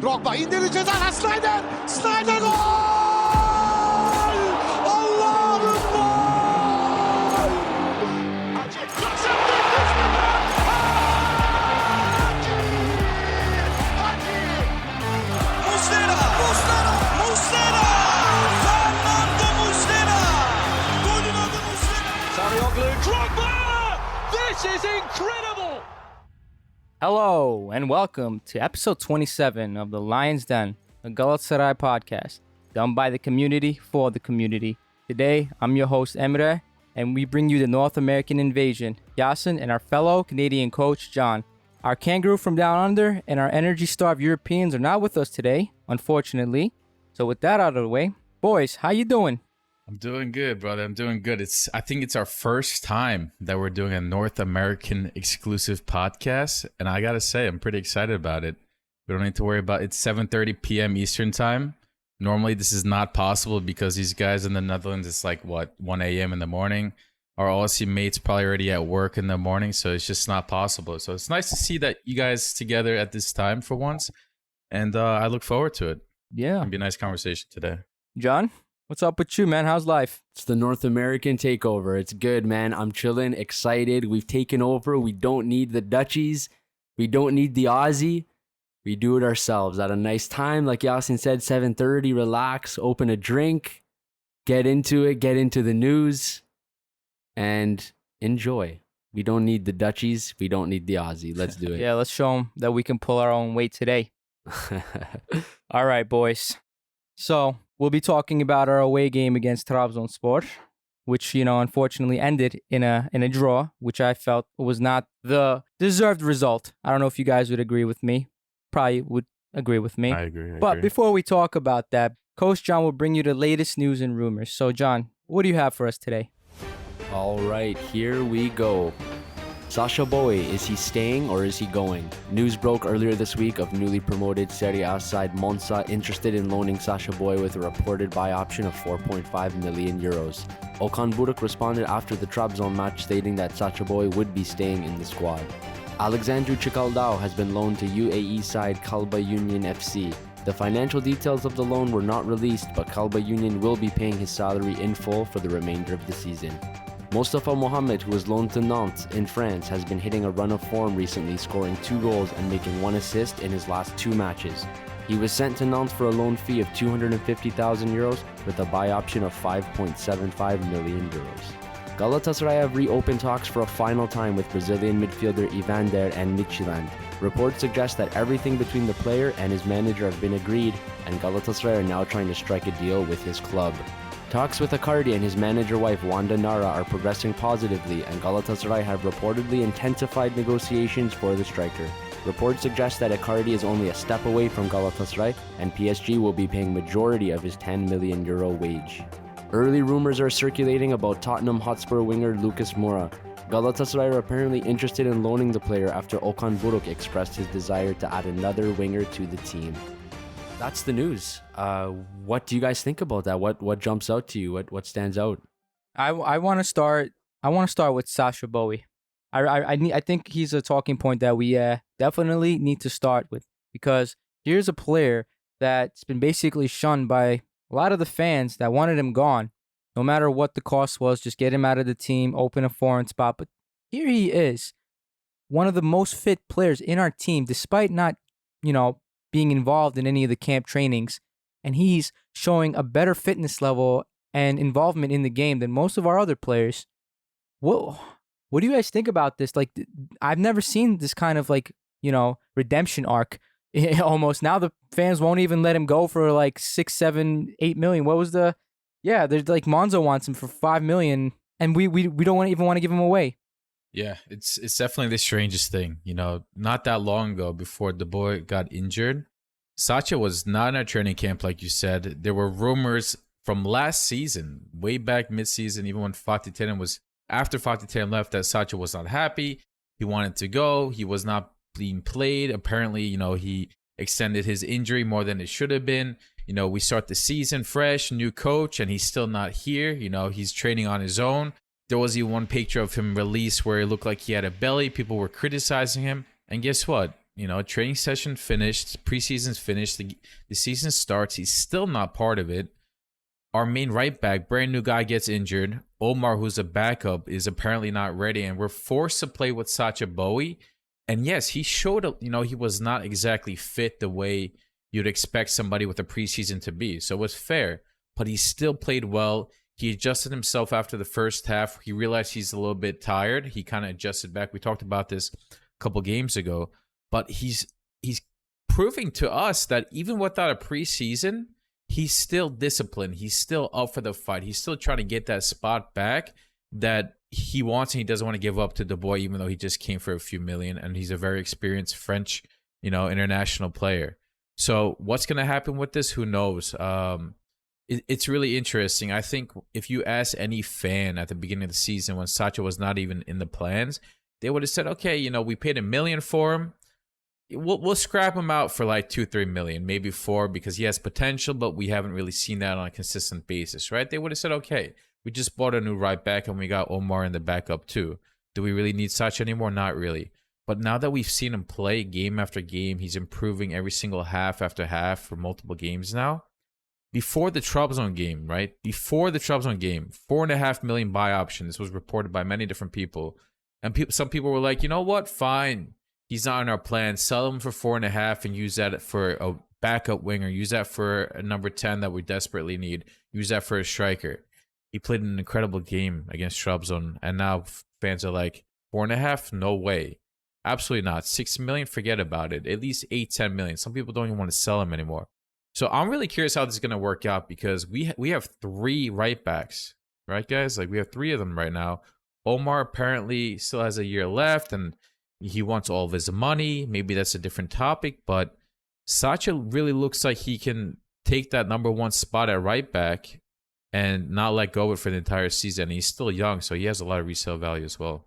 Drogba indirdi ceza. Snyder. Snyder gol! Allah'ım gol! Muslera. Fernando Muslera. Golün adı Muslera. Sarıyoglu. Drogba. This is incredible. Hello and welcome to episode 27 of the Lion's Den, a Galatasaray podcast, done by the community for the community. Today, I'm your host Emre, and we bring you the North American invasion, Yasin and our fellow Canadian coach, John. Our kangaroo from down under and our energy-starved Europeans are not with us today, unfortunately. So with that out of the way, boys, how you doing? I'm doing good, brother. I'm doing good. I think it's our first time that we're doing a North American exclusive podcast, and I gotta say, I'm pretty excited about it. We don't need to worry about it. It's 7:30 p.m. Eastern time. Normally, this is not possible because these guys in the Netherlands, it's like, 1 a.m. in the morning. Our Aussie mates probably already at work in the morning, so it's just not possible. So it's nice to see that you guys together at this time for once, and I look forward to it. Yeah. It'll be a nice conversation today. John, what's up with you, man? How's life? It's the North American takeover. It's good, man. I'm chilling, excited. We've taken over. We don't need the Dutchies. We don't need the Aussie. We do it ourselves at a nice time. Like Yasin said, 7:30, relax, open a drink, get into it, get into the news, and enjoy. We don't need the Dutchies. We don't need the Aussie. Let's do it. Yeah, let's show them that we can pull our own weight today. All right, boys. So we'll be talking about our away game against Trabzonspor, which, unfortunately ended in a draw, which I felt was not the deserved result. I don't know if you guys would agree with me. Probably would agree with me. I agree. But before we talk about that, Coach John will bring you the latest news and rumors. So, John, what do you have for us today? All right, here we go. Sacha Boey, is he staying or is he going? News broke earlier this week of newly promoted Serie A side Monza interested in loaning Sacha Boey with a reported buy option of 4.5 million euros. Okan Buruk responded after the Trabzon match stating that Sacha Boey would be staying in the squad. Alexandru Chikaldao has been loaned to UAE side Kalba Union FC. The financial details of the loan were not released, but Kalba Union will be paying his salary in full for the remainder of the season. Mostafa Mohamed, who was loaned to Nantes in France, has been hitting a run of form recently, scoring 2 goals and making 1 assist in his last 2 matches. He was sent to Nantes for a loan fee of 250,000 euros with a buy option of 5.75 million euros. Galatasaray have reopened talks for a final time with Brazilian midfielder Evander and Midtjylland. Reports suggest that everything between the player and his manager have been agreed, and Galatasaray are now trying to strike a deal with his club. Talks with Icardi and his manager wife Wanda Nara are progressing positively, and Galatasaray have reportedly intensified negotiations for the striker. Reports suggest that Icardi is only a step away from Galatasaray, and PSG will be paying majority of his 10 million euro wage. Early rumors are circulating about Tottenham Hotspur winger Lucas Moura. Galatasaray are apparently interested in loaning the player after Okan Buruk expressed his desire to add another winger to the team. That's the news. What do you guys think about that? What jumps out to you? What stands out? I want to start. I want to start with Sacha Boey. I think he's a talking point that we definitely need to start with, because here's a player that's been basically shunned by a lot of the fans that wanted him gone. No matter what the cost was, just get him out of the team, open a foreign spot. But here he is, one of the most fit players in our team, despite not, being involved in any of the camp trainings. And he's showing a better fitness level and involvement in the game than most of our other players. What do you guys think about this? Like, I've never seen this kind of redemption arc. Almost. Now the fans won't even let him go for like 6, 7, 8 million. What was the? Yeah, there's like Monza wants him for 5 million, and we don't even want to give him away. Yeah, it's definitely the strangest thing. Not that long ago, before the boy got injured, Sacha was not in a training camp, like you said. There were rumors from last season, way back mid-season, even when Fatih Terim was, after Fatih Terim left, that Sacha was not happy. He wanted to go. He was not being played. Apparently, he extended his injury more than it should have been. We start the season fresh, new coach, and he's still not here. He's training on his own. There was even one picture of him released where it looked like he had a belly. People were criticizing him. And guess what? training session finished, preseason's finished, the season starts. He's still not part of it. Our main right back, brand new guy, gets injured. Omar, who's a backup, is apparently not ready, and we're forced to play with Sacha Boey. And yes, he showed up, he was not exactly fit the way you'd expect somebody with a preseason to be. So it was fair, but he still played well. He adjusted himself after the first half. He realized he's a little bit tired. He kind of adjusted back. We talked about this a couple games ago, but he's proving to us that even without a preseason, he's still disciplined. He's still up for the fight. He's still trying to get that spot back that he wants, and he doesn't want to give up to Boey, even though he just came for a few million, and he's a very experienced French, international player. So what's going to happen with this? Who knows? It's really interesting. I think if you ask any fan at the beginning of the season when Sacha was not even in the plans, they would have said, okay, we paid $1 million for him. We'll scrap him out for like 2-3 million, maybe 4, because he has potential, but we haven't really seen that on a consistent basis, right? They would have said, okay, we just bought a new right back and we got Omar in the backup too. Do we really need Sacha anymore? Not really. But now that we've seen him play game after game, he's improving every single half after half for multiple games now. Before the Trabzon game, right? Before the Trabzon game, 4.5 million buy option. This was reported by many different people. And some people were like, you know what? Fine. He's not in our plan. Sell him for 4.5 and use that for a backup winger. Use that for a number 10 that we desperately need. Use that for a striker. He played an incredible game against Trabzon, and now fans are like, 4.5? No way. Absolutely not. 6 million? Forget about it. At least 8-10 million. Some people don't even want to sell him anymore. So I'm really curious how this is going to work out, because we have 3 right backs, right, guys? Like, we have 3 of them right now. Omar apparently still has a year left, and he wants all of his money. Maybe that's a different topic, but Sacha really looks like he can take that number 1 spot at right back and not let go of it for the entire season. And he's still young, so he has a lot of resale value as well.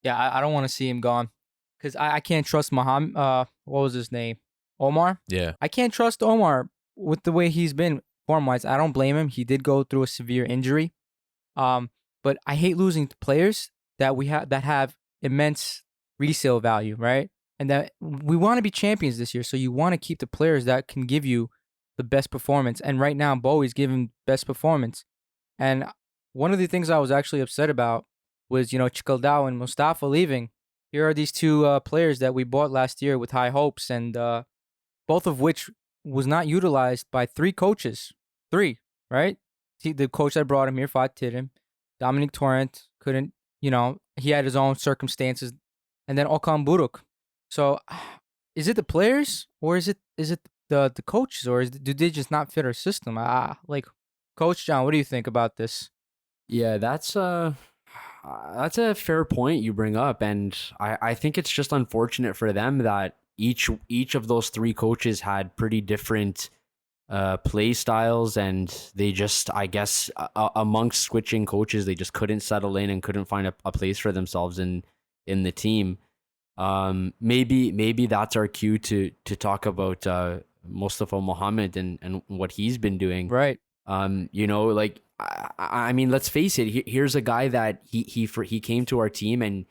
Yeah, I don't want to see him gone, because I can't trust Muhammad. What was his name? Omar? Yeah. I can't trust Omar with the way he's been form-wise. I don't blame him. He did go through a severe injury. But I hate losing players that have immense resale value, right? And that we want to be champions this year, so you want to keep the players that can give you the best performance. And right now, Boey's giving best performance. And one of the things I was actually upset about was, Chikaldao and Mustafa leaving. Here are these 2 players that we bought last year with high hopes, and both of which was not utilized by 3 coaches. 3, right? The coach that brought him here, Fatih Terim, Dominic Torrent, couldn't, he had his own circumstances, and then Okan Buruk. So, is it the players, or is it the coaches, or do they just not fit our system? Coach John, what do you think about this? Yeah, that's a fair point you bring up, and I think it's just unfortunate for them that each of those 3 coaches had pretty different play styles, and they just, I guess, amongst switching coaches, they just couldn't settle in and couldn't find a place for themselves in the team. Maybe that's our cue to talk about Mustafa Mohammed and what he's been doing. Right. I mean, let's face it. Here's a guy that he came to our team,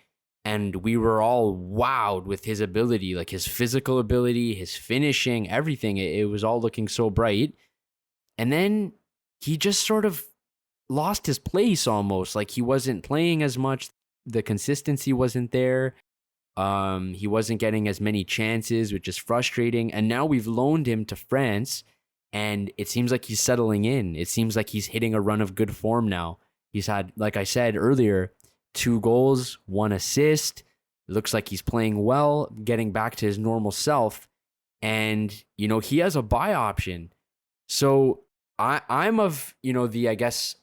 and we were all wowed with his ability, like his physical ability, his finishing, everything. It was all looking so bright. And then he just sort of lost his place almost. Like, he wasn't playing as much. The consistency wasn't there. He wasn't getting as many chances, which is frustrating. And now we've loaned him to France, and it seems like he's settling in. It seems like he's hitting a run of good form now. He's had, like I said earlier, 2 goals, 1 assist. It looks like he's playing well, getting back to his normal self. And, he has a buy option. So I'm of, I guess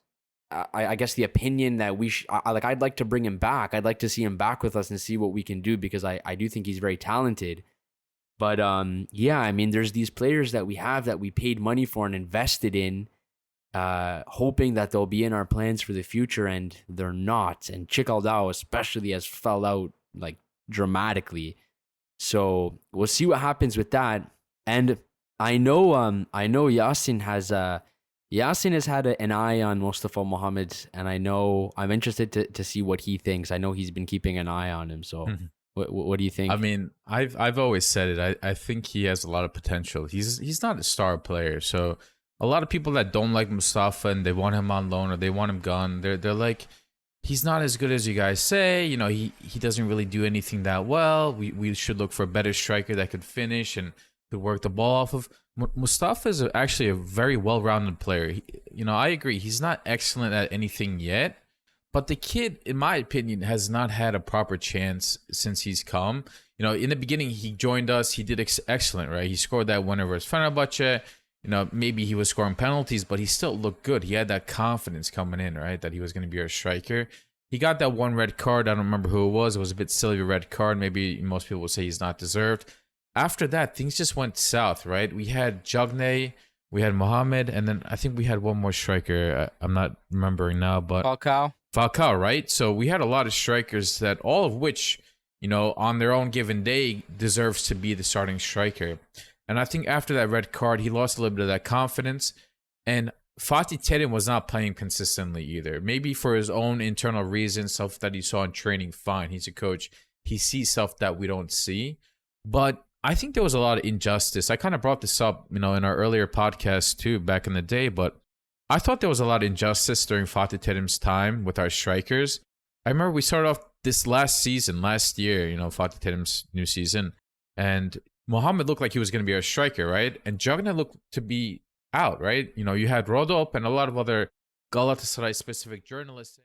the opinion that I'd like to bring him back. I'd like to see him back with us and see what we can do, because I do think he's very talented. But yeah, I mean, there's these players that we have that we paid money for and invested in, hoping that they'll be in our plans for the future, and they're not. And Chikaldao especially has fell out like dramatically. So we'll see what happens with that. And I know Yasin has had an eye on Mustafa Mohammed, and I'm interested to see what he thinks. I know he's been keeping an eye on him, so What do you think? I mean, I've always said it. I think he has a lot of potential. He's not a star player, so a lot of people that don't like Mustafa and they want him on loan or they want him gone, they're like, he's not as good as you guys say. You know, he doesn't really do anything that well. We should look for a better striker that could finish and could work the ball off of. Mustafa is actually a very well-rounded player. I agree. He's not excellent at anything yet, but the kid, in my opinion, has not had a proper chance since he's come. In the beginning, he joined us. He did excellent, right? He scored that winner versus Fenerbahce. Maybe he was scoring penalties, but he still looked good. He had that confidence coming in, right? That he was going to be our striker. He got that one red card. I don't remember who it was. It was a bit silly, a red card. Maybe most people would say he's not deserved. After that, things just went south, right? We had Cagney, we had Mohamed, and then I think we had one more striker. I'm not remembering now, but Falcao, right? So we had a lot of strikers that all of which, on their own given day deserves to be the starting striker. And I think after that red card, he lost a little bit of that confidence. And Fatih Terim was not playing consistently either. Maybe for his own internal reasons, stuff that he saw in training, fine. He's a coach. He sees stuff that we don't see. But I think there was a lot of injustice. I kind of brought this up, in our earlier podcast too, back in the day. But I thought there was a lot of injustice during Fatih Terim's time with our strikers. I remember we started off this last year, Fatih Terim's new season. And Mohamed looked like he was going to be our striker, right? And Cagney looked to be out, right? You had Rodop and a lot of other Galatasaray-specific journalists.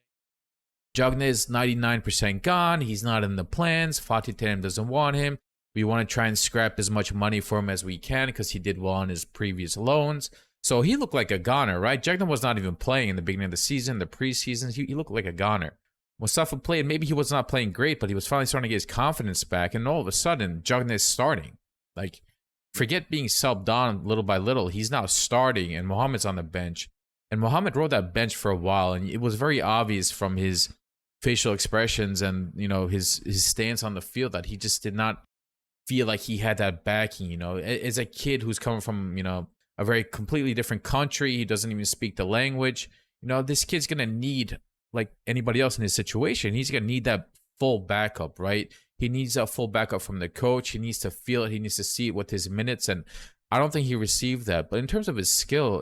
Cagney is 99% gone. He's not in the plans. Fatih Terim doesn't want him. We want to try and scrap as much money for him as we can because he did well on his previous loans. So he looked like a goner, right? Cagney was not even playing in the beginning of the season, the preseason. He looked like a goner. Mustafa played. Maybe he was not playing great, but he was finally starting to get his confidence back. And all of a sudden, Cagney is starting. Like, forget being subbed on little by little. He's now starting, and Mohamed's on the bench. And Mohamed rode that bench for a while, and it was very obvious from his facial expressions and, his stance on the field that he just did not feel like he had that backing, As a kid who's coming from, a very completely different country, he doesn't even speak the language. This kid's going to need, like anybody else in his situation, he's going to need that full backup, right? He needs a full backup from the coach. He needs to feel it. He needs to see it with his minutes. And I don't think he received that. But in terms of his skill,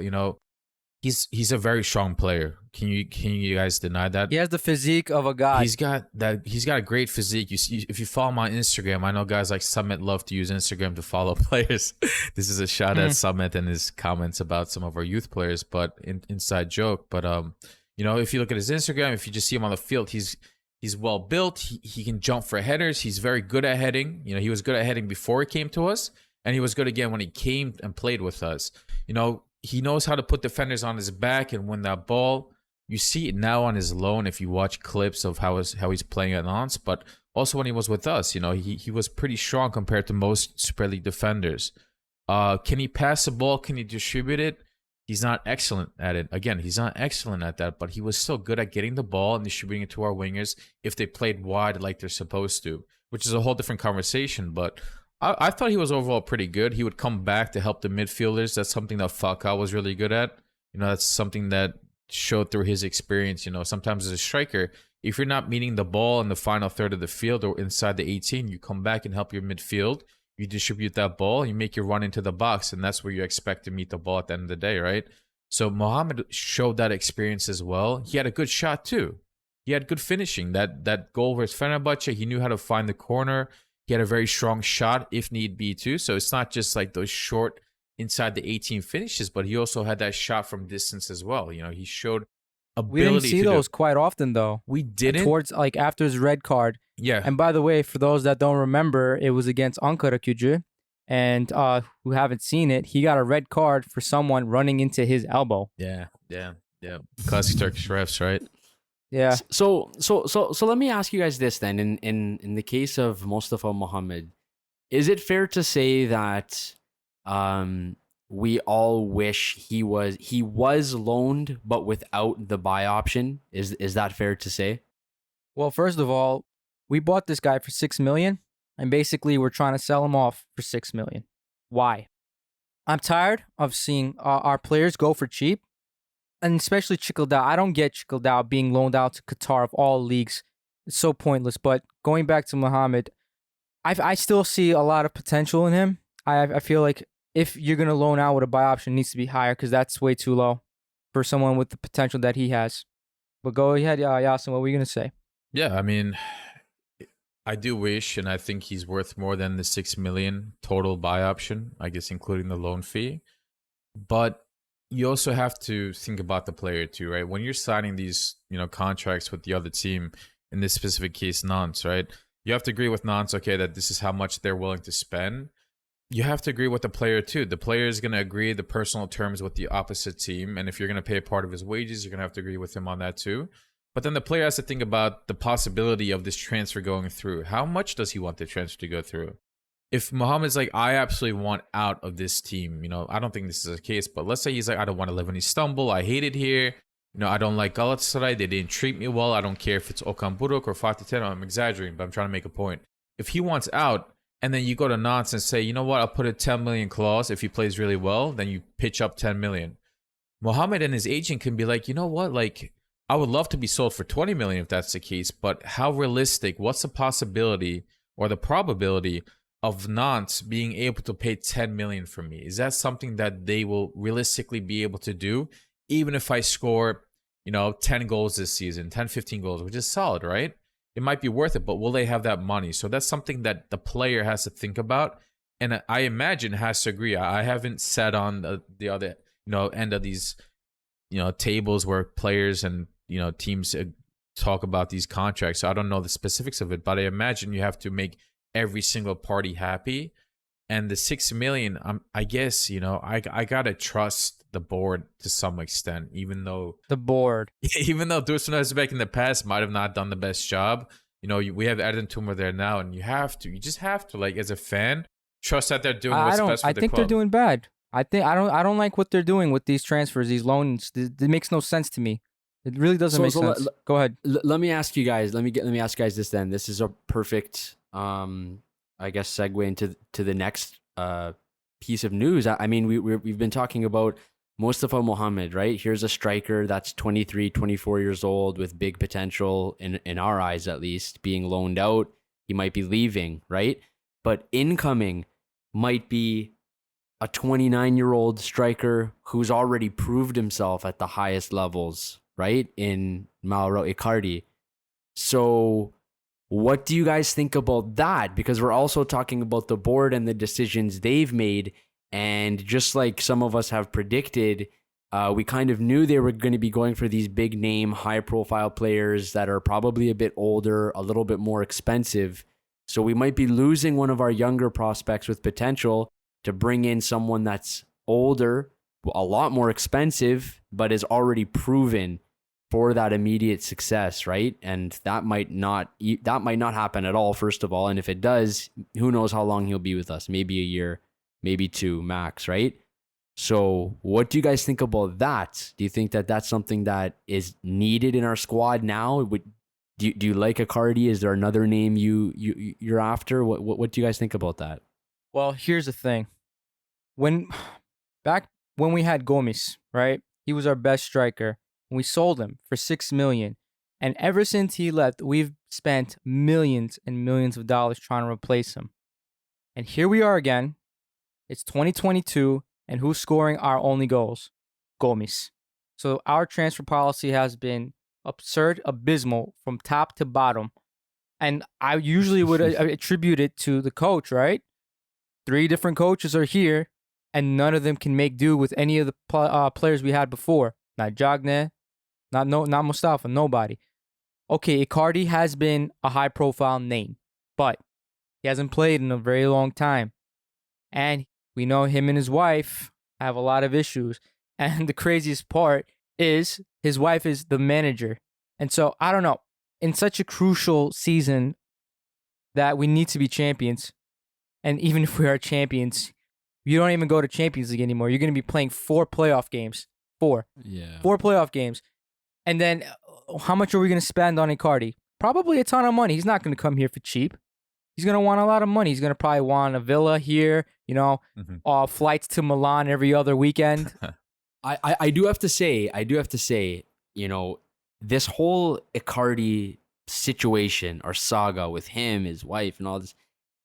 he's a very strong player. Can you guys deny that? He has the physique of a guy. He's got a great physique. You see, if you follow my Instagram, I know guys like Summit love to use Instagram to follow players. This is a shout at Summit and his comments about some of our youth players, but inside joke. But if you look at his Instagram, if you just see him on the field, He's well built. He can jump for headers. He's very good at heading. He was good at heading before he came to us, and he was good again when he came and played with us. He knows how to put defenders on his back and win that ball. You see it now on his loan if you watch clips of how he's playing at Nantes, but also when he was with us. He was pretty strong compared to most Super League defenders. Can he pass the ball? Can he distribute it? He's not excellent at it. Again, he's not excellent at that, but he was still good at getting the ball and distributing it to our wingers if they played wide like they're supposed to, which is a whole different conversation. But I thought he was overall pretty good. He would come back to help the midfielders. That's something that Falcao was really good at. That's something that showed through his experience. Sometimes as a striker, if you're not meeting the ball in the final third of the field or inside the 18, you come back and help your midfield. You distribute that ball, you make your run into the box, and that's where you expect to meet the ball at the end of the day, right? So Mohamed showed that experience as well. He had a good shot too. He had good finishing. That goal versus Fenerbahce, he knew how to find the corner. He had a very strong shot if need be too. So it's not just like those short inside the 18 finishes, but he also had that shot from distance as well. He showed ability. We didn't see those quite often though. We didn't. Towards after his red card. Yeah. And by the way, for those that don't remember, it was against Ankaragücü, and who haven't seen it, he got a red card for someone running into his elbow. Yeah. Classic Turkish refs, right? Yeah. So let me ask you guys this then. In the case of Mustafa Mohamed, is it fair to say that we all wish he was loaned but without the buy option? Is that fair to say? Well, first of all, we bought this guy for $6 million, and basically we're trying to sell him off for $6 million. Why? I'm tired of seeing our players go for cheap, and especially Çıkıldağ. I don't get Çıkıldağ being loaned out to Qatar of all leagues. It's so pointless. But going back to Mohamed, I still see a lot of potential in him. I feel like if you're gonna loan out with a buy option, it needs to be higher because that's way too low for someone with the potential that he has. But go ahead, Yasin. What were you gonna say? Yeah, I mean, I do wish, and I think he's worth more than the 6 million total buy option, I guess, including the loan fee. But you also have to think about the player too, right? When you're signing these, contracts with the other team, in this specific case, Nantes, right? You have to agree with Nantes, okay, that this is how much they're willing to spend. You have to agree with the player too. The player is going to agree the personal terms with the opposite team. And if you're going to pay a part of his wages, you're going to have to agree with him on that too. But then the player has to think about the possibility of this transfer going through. How much does he want the transfer to go through? If Mohamed's like, I absolutely want out of this team, I don't think this is the case, but let's say he's like, I don't want to live in Istanbul. I hate it here. I don't like Galatasaray. They didn't treat me well. I don't care if it's Okan Buruk or Fatih Terim. I'm exaggerating, but I'm trying to make a point. If he wants out, and then you go to Nantes and say, you know what, I'll put a 10 million clause. If he plays really well, then you pitch up 10 million. Mohamed and his agent can be like, you know what, like, I would love to be sold for 20 million if that's the case, but how realistic, what's the possibility or the probability of Nantes being able to pay 10 million for me? Is that something that they will realistically be able to do? Even if I score, 10 goals this season, 10, 15 goals, which is solid, right? It might be worth it, but will they have that money? So that's something that the player has to think about. And I imagine has to agree. I haven't sat on the other, end of these, tables where players and, teams talk about these contracts. So I don't know the specifics of it, but I imagine you have to make every single party happy. And the 6 million, I guess, I gotta trust the board to some extent, even though Dusan Özbek in the past might have not done the best job. We have Erdem Tumor there now, and you just have to, like, as a fan, trust that they're doing what's best for the club. I think they're doing bad. I don't like what they're doing with these transfers, these loans. It makes no sense to me. It really doesn't make sense. Go ahead. Let me ask you guys. Let me ask you guys this then. This is a perfect, I guess, segue into the next piece of news. I mean, we've been talking about Mustafa Mohamed, right? Here's a striker that's 23, 24 years old with big potential in our eyes, at least, being loaned out. He might be leaving, right? But incoming might be a 29-year-old striker who's already proved himself at the highest levels, right? In Mauro Icardi. So what do you guys think about that? Because we're also talking about the board and the decisions they've made. And just like some of us have predicted, we kind of knew they were going to be going for these big name, high profile players that are probably a bit older, a little bit more expensive. So we might be losing one of our younger prospects with potential to bring in someone that's older, a lot more expensive, but is already proven for that immediate success, right? And that might not happen at all, first of all. And if it does, who knows how long he'll be with us? Maybe a year, maybe 2 max, right? So what do you guys think about that? Do you think that that's something that is needed in our squad now? Do you like Icardi? Is there another name you're after? What do you guys think about that? Well, here's the thing. Back when we had Gomes, right? He was our best striker. We sold him for 6 million. And ever since he left, we've spent millions and millions of dollars trying to replace him. And here we are again. It's 2022, and who's scoring our only goals? Gomes. So our transfer policy has been absurd, abysmal from top to bottom. And I usually would attribute it to the coach, right? 3 different coaches are here, and none of them can make do with any of the players we had before. Not Jagne, not Mustafa, nobody. Okay, Icardi has been a high-profile name, but he hasn't played in a very long time. And we know him and his wife have a lot of issues. And the craziest part is his wife is the manager. And so, I don't know, in such a crucial season that we need to be champions, and even if we are champions, you don't even go to Champions League anymore. You're going to be playing 4 playoff games. 4. Yeah. 4 playoff games. And then how much are we going to spend on Icardi? Probably a ton of money. He's not going to come here for cheap. He's going to want a lot of money. He's going to probably want a villa here, flights to Milan every other weekend. I do have to say, this whole Icardi situation or saga with him, his wife, and all this,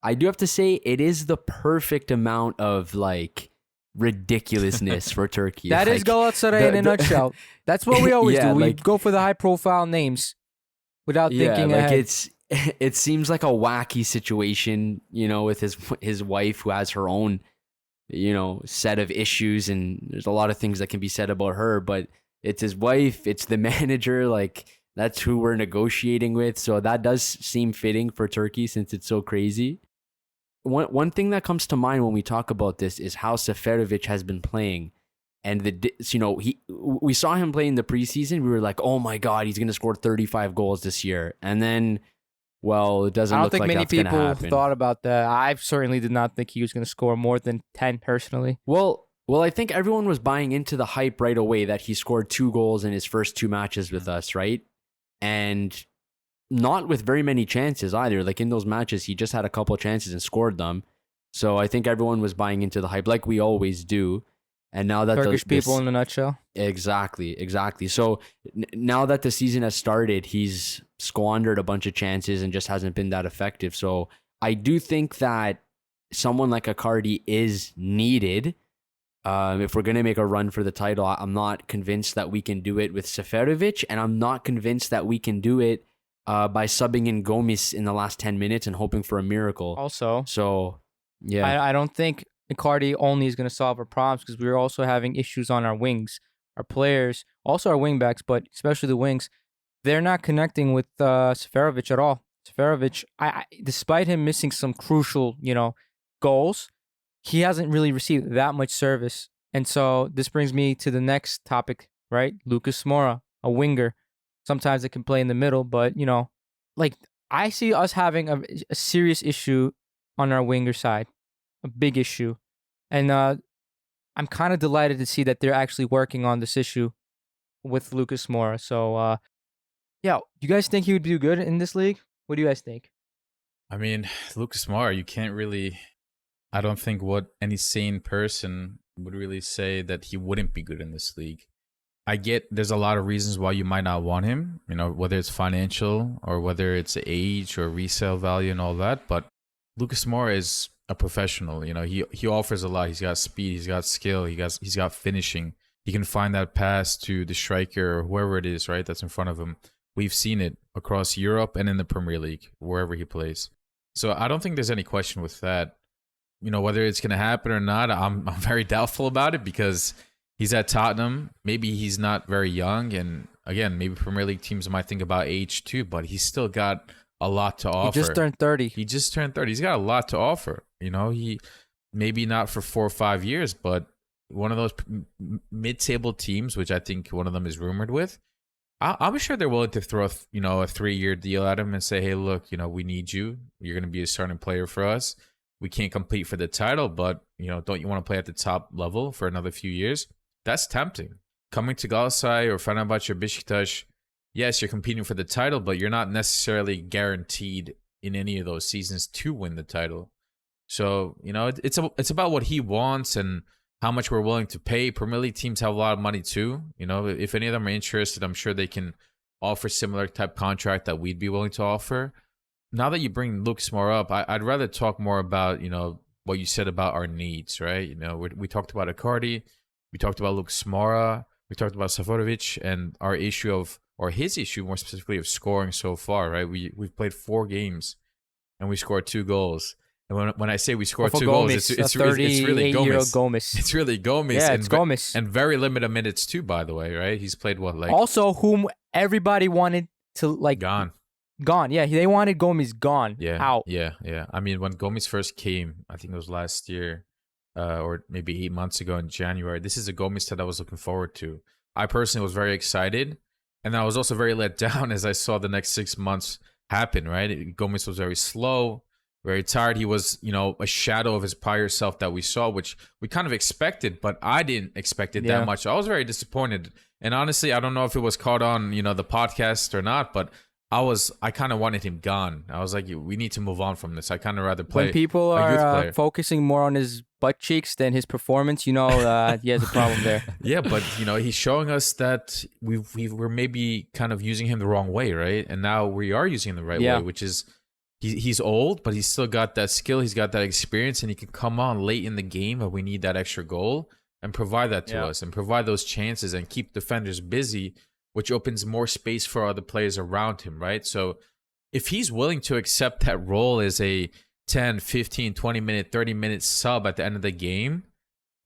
I do have to say it is the perfect amount of like ridiculousness for Turkey. That is Galatasaray in a nutshell. That's what we always do. We go for the high profile names without thinking like ahead. it seems like a wacky situation, with his wife who has her own, set of issues, and there's a lot of things that can be said about her, but it's his wife, it's the manager, like that's who we're negotiating with. So that does seem fitting for Turkey since it's so crazy. One thing that comes to mind when we talk about this is how Seferovic has been playing. And we saw him play in the preseason. We were like, oh my God, he's going to score 35 goals this year. And then, well, it doesn't look like that's going to happen. I don't think many people thought about that. I certainly did not think he was going to score more than 10 personally. Well, I think everyone was buying into the hype right away that he scored 2 goals in his first 2 matches with us, right? And not with very many chances either. Like in those matches, he just had a couple chances and scored them. So I think everyone was buying into the hype like we always do. And now that Turkish people in a nutshell. Exactly. So now that the season has started, he's squandered a bunch of chances and just hasn't been that effective. So I do think that someone like Icardi is needed. If we're going to make a run for the title, I'm not convinced that we can do it with Seferovic, and I'm not convinced that we can do it by subbing in Gomis in the last 10 minutes and hoping for a miracle. Also, so yeah, I don't think Icardi only is going to solve our problems, because we're also having issues on our wings. Our players, also our wing backs, but especially the wings, they're not connecting with Seferovic at all. Seferovic, despite him missing some crucial, goals, he hasn't really received that much service. And so this brings me to the next topic, right? Lucas Moura, a winger. Sometimes it can play in the middle, but, I see us having a serious issue on our winger side, a big issue. And I'm kind of delighted to see that they're actually working on this issue with Lucas Moura. So, do you guys think he would do good in this league? What do you guys think? I mean, Lucas Moura, you can't really... I don't think any sane person would really say that he wouldn't be good in this league. I get there's a lot of reasons why you might not want him, whether it's financial or whether it's age or resale value and all that. But Lucas Moura is a professional. He offers a lot. He's got speed. He's got skill. He's got finishing. He can find that pass to the striker or whoever it is, right, that's in front of him. We've seen it across Europe and in the Premier League, wherever he plays. So I don't think there's any question with that. Whether it's going to happen or not, I'm very doubtful about it, because he's at Tottenham. Maybe he's not very young. And again, maybe Premier League teams might think about age too, but he's still got a lot to offer. He just turned 30. He's got a lot to offer. He maybe not for 4 or 5 years, but one of those mid-table teams, which I think one of them is rumored with, I'm sure they're willing to throw a 3-year deal at him and say, hey, look, we need you. You're going to be a starting player for us. We can't compete for the title, but, don't you want to play at the top level for another few years? That's tempting. Coming to Galatasaray or Fenerbahce or Beşiktaş, yes, you're competing for the title, but you're not necessarily guaranteed in any of those seasons to win the title. So, it's about what he wants and how much we're willing to pay. Premier League teams have a lot of money too. If any of them are interested, I'm sure they can offer similar type contract that we'd be willing to offer. Now that you bring Lucas Moura up, I'd rather talk more about, what you said about our needs, right? We talked about Icardi, we talked about Lucas Moura, we talked about Seferovic, and our issue or his issue more specifically of scoring so far, right? We've played 4 games and we scored 2 goals. And when I say we scored 2 goals, it's really Gomis. It's really Gomis. Yeah, it's Gomis. And very limited minutes too, by the way, right? He's played also whom everybody wanted to Gone. Yeah, they wanted Gomis gone. Out. Yeah. I mean, when Gomis first came, I think it was last year, or maybe 8 months ago in January. This is a Gomis that I was looking forward to. I personally was very excited, and I was also very let down as I saw the next 6 months happen. Right, Gomis was very slow, very tired. He was, a shadow of his prior self that we saw, which we kind of expected, but I didn't expect it that much. I was very disappointed, and honestly, I don't know if it was caught on, the podcast or not, but I kind of wanted him gone. I was like, we need to move on from this. I kind of rather play. When people are focusing more on his butt cheeks than his performance, he has a problem there. Yeah, but he's showing us that we're maybe kind of using him the wrong way, right? And now we are using him the right way, which is he's old, but he's still got that skill. He's got that experience, and he can come on late in the game when we need that extra goal and provide that to us and provide those chances and keep defenders busy, which opens more space for other players around him, right? So if he's willing to accept that role as a 10, 15, 20 minute, 30 minute sub at the end of the game,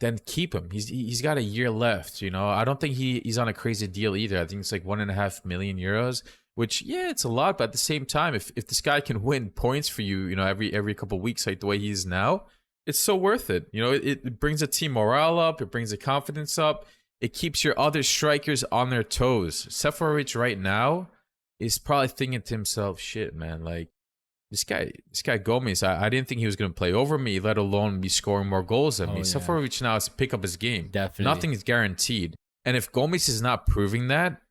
then keep him. He's got a year left, you know. I don't think he's on a crazy deal either. I think it's like 1.5 million euros. Which, yeah, it's a lot, but at the same time, if this guy can win points for you, you know, every couple of weeks, like the way he is now, it's so worth it. You know, it brings the team morale up, it brings the confidence up, it keeps your other strikers on their toes. Seferovic right now is probably thinking to himself, shit, man, like this guy Gomez, I didn't think he was going to play over me, let alone be scoring more goals than me. Seferovic now has to pick up his game. Definitely. Nothing is guaranteed. And if Gomez is not proving that,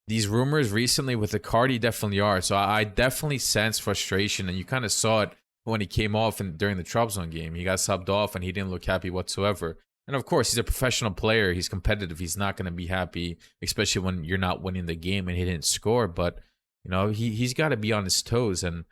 these rumors recently with Icardi definitely are. So I definitely sense frustration, and you kind of saw it when he came off during the Trabzon game. He got subbed off, and he didn't look happy whatsoever. And of course, he's a professional player. He's competitive. He's not going to be happy, especially when you're not winning the game and he didn't score. But you know, he's got to be on his toes, and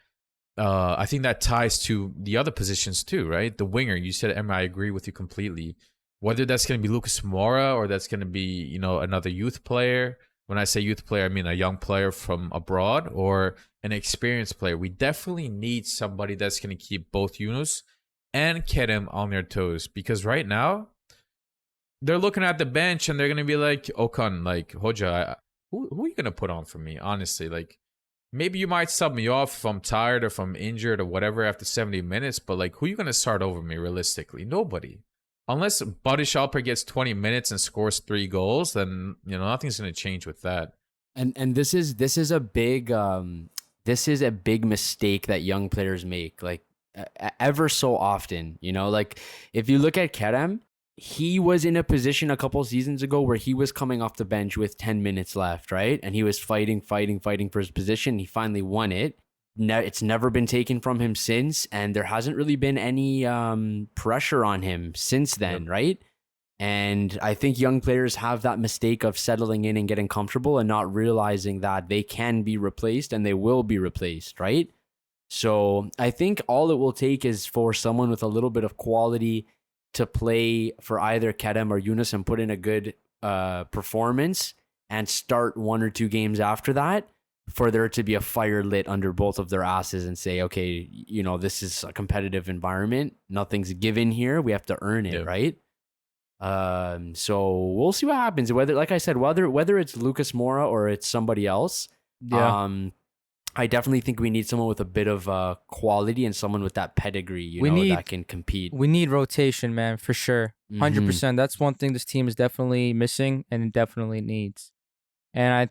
I think that ties to the other positions too, right? The winger. You said, Emre, I agree with you completely. Whether that's going to be Lucas Moura or that's going to be, you know, another youth player. When I say youth player, I mean a young player from abroad or an experienced player. We definitely need somebody that's going to keep both Yunus and Kerem on their toes. Because right now, they're looking at the bench and they're going to be like, Okan, like, Hoca, who are you going to put on for me? Honestly, like, maybe you might sub me off if I'm tired or if I'm injured or whatever after 70 minutes. But, like, who are you going to start over me realistically? Nobody. Unless Barış Alper gets 20 minutes and scores 3 goals, then, you know, nothing's going to change with that. And this is a big mistake that young players make, like ever so often. You know, like if you look at Kerem, he was in a position a couple seasons ago where he was coming off the bench with 10 minutes left, right? And he was fighting for his position. He finally won it. It's never been taken from him since, and there hasn't really been any pressure on him since then, right? And I think young players have that mistake of settling in and getting comfortable and not realizing that they can be replaced and they will be replaced, right? So I think all it will take is for someone with a little bit of quality to play for either Kerem or Yunus and put in a good performance and start 1 or 2 games after that, for there to be a fire lit under both of their asses and say, okay, you know, this is a competitive environment. Nothing's given here. We have to earn it, right? So we'll see what happens. Whether, like I said, whether it's Lucas Moura or it's somebody else, I definitely think we need someone with a bit of quality and someone with that pedigree, that can compete. We need rotation, man, for sure. 100%. That's one thing this team is definitely missing and it definitely needs. And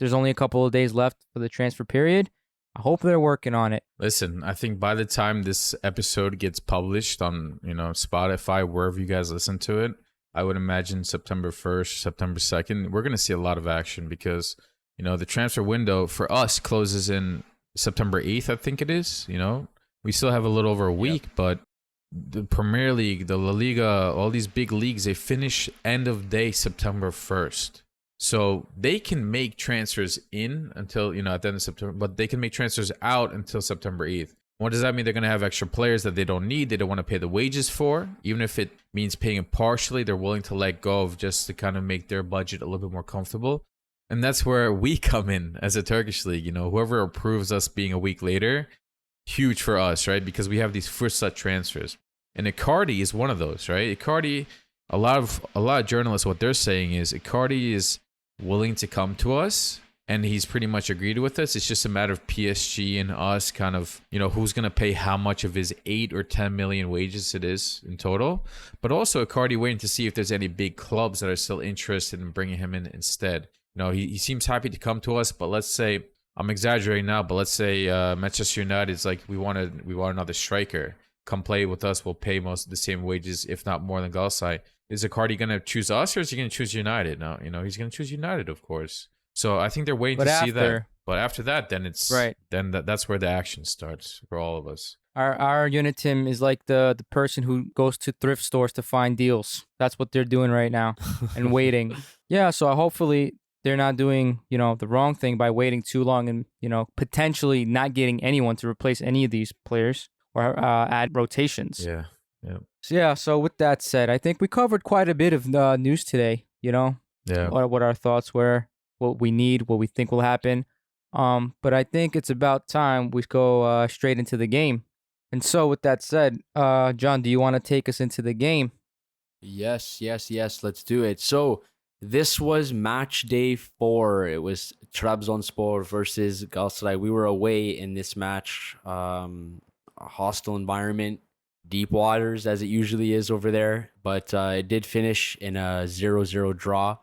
there's only a couple of days left for the transfer period. I hope they're working on it. Listen, I think by the time this episode gets published on, Spotify, wherever you guys listen to it, I would imagine September 1st, September 2nd, we're going to see a lot of action because, the transfer window for us closes in September 8th, I think it is. We still have a little over a week, but the Premier League, the La Liga, all these big leagues, they finish end of day September 1st. So they can make transfers in until, at the end of September, but they can make transfers out until September 8th. What does that mean? They're going to have extra players that they don't need, they don't want to pay the wages for. Even if it means paying them partially, they're willing to let go of just to kind of make their budget a little bit more comfortable. And that's where we come in as a Turkish league. Whoever approves us being a week later, huge for us, right? Because we have these first-set transfers. And Icardi is one of those, right? Icardi, a lot of journalists, what they're saying is Icardi is willing to come to us and he's pretty much agreed with us. It's just a matter of PSG and us kind of, who's going to pay how much of his 8 or 10 million wages it is in total. But also Icardi waiting to see if there's any big clubs that are still interested in bringing him in instead. He seems happy to come to us, but let's say, I'm exaggerating now, but let's say Manchester United's like, we want another striker. Come play with us. We'll pay most of the same wages, if not more than Galatasaray. Is Icardi going to choose us or is he going to choose United? No, he's going to choose United, of course. So I think they're waiting to see that. But after that, then it's right. Then that's where the action starts for all of us. Our unit team is like the person who goes to thrift stores to find deals. That's what they're doing right now and waiting. Yeah, so hopefully they're not doing, the wrong thing by waiting too long and, potentially not getting anyone to replace any of these players or add rotations. Yeah. So with that said, I think we covered quite a bit of news today, Yeah. what our thoughts were, what we need, what we think will happen. But I think it's about time we go straight into the game. And so with that said, John, do you want to take us into the game? Yes. Let's do it. So this was match day 4. It was Trabzonspor versus Galatasaray. We were away in this match, a hostile environment, deep waters as it usually is over there. But it did finish in a 0-0 draw.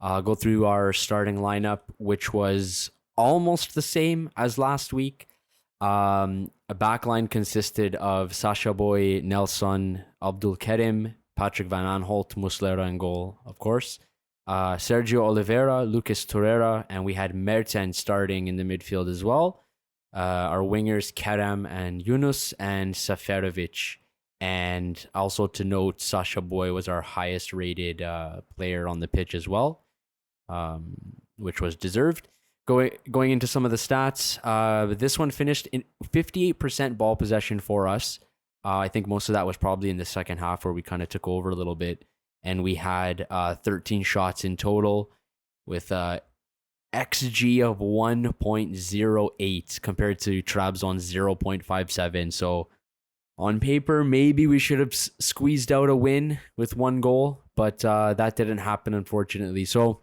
I'll go through our starting lineup, which was almost the same as last week. A backline consisted of Sacha, Boey, Nelson, Abdul Kerim, Patrick Van Aanholt, Muslera in goal, of course. Sergio Oliveira, Lucas Torreira, and we had Mertens starting in the midfield as well. Our wingers, Kerem and Yunus, and Seferovic. And also to note, Sacha Boey was our highest rated player on the pitch as well, which was deserved. Going into some of the stats, this one finished in 58% ball possession for us. I think most of that was probably in the second half where we kind of took over a little bit. And we had 13 shots in total with XG of 1.08 compared to Trabzon's 0.57. So on paper, maybe we should have squeezed out a win with 1 goal, but that didn't happen, unfortunately. So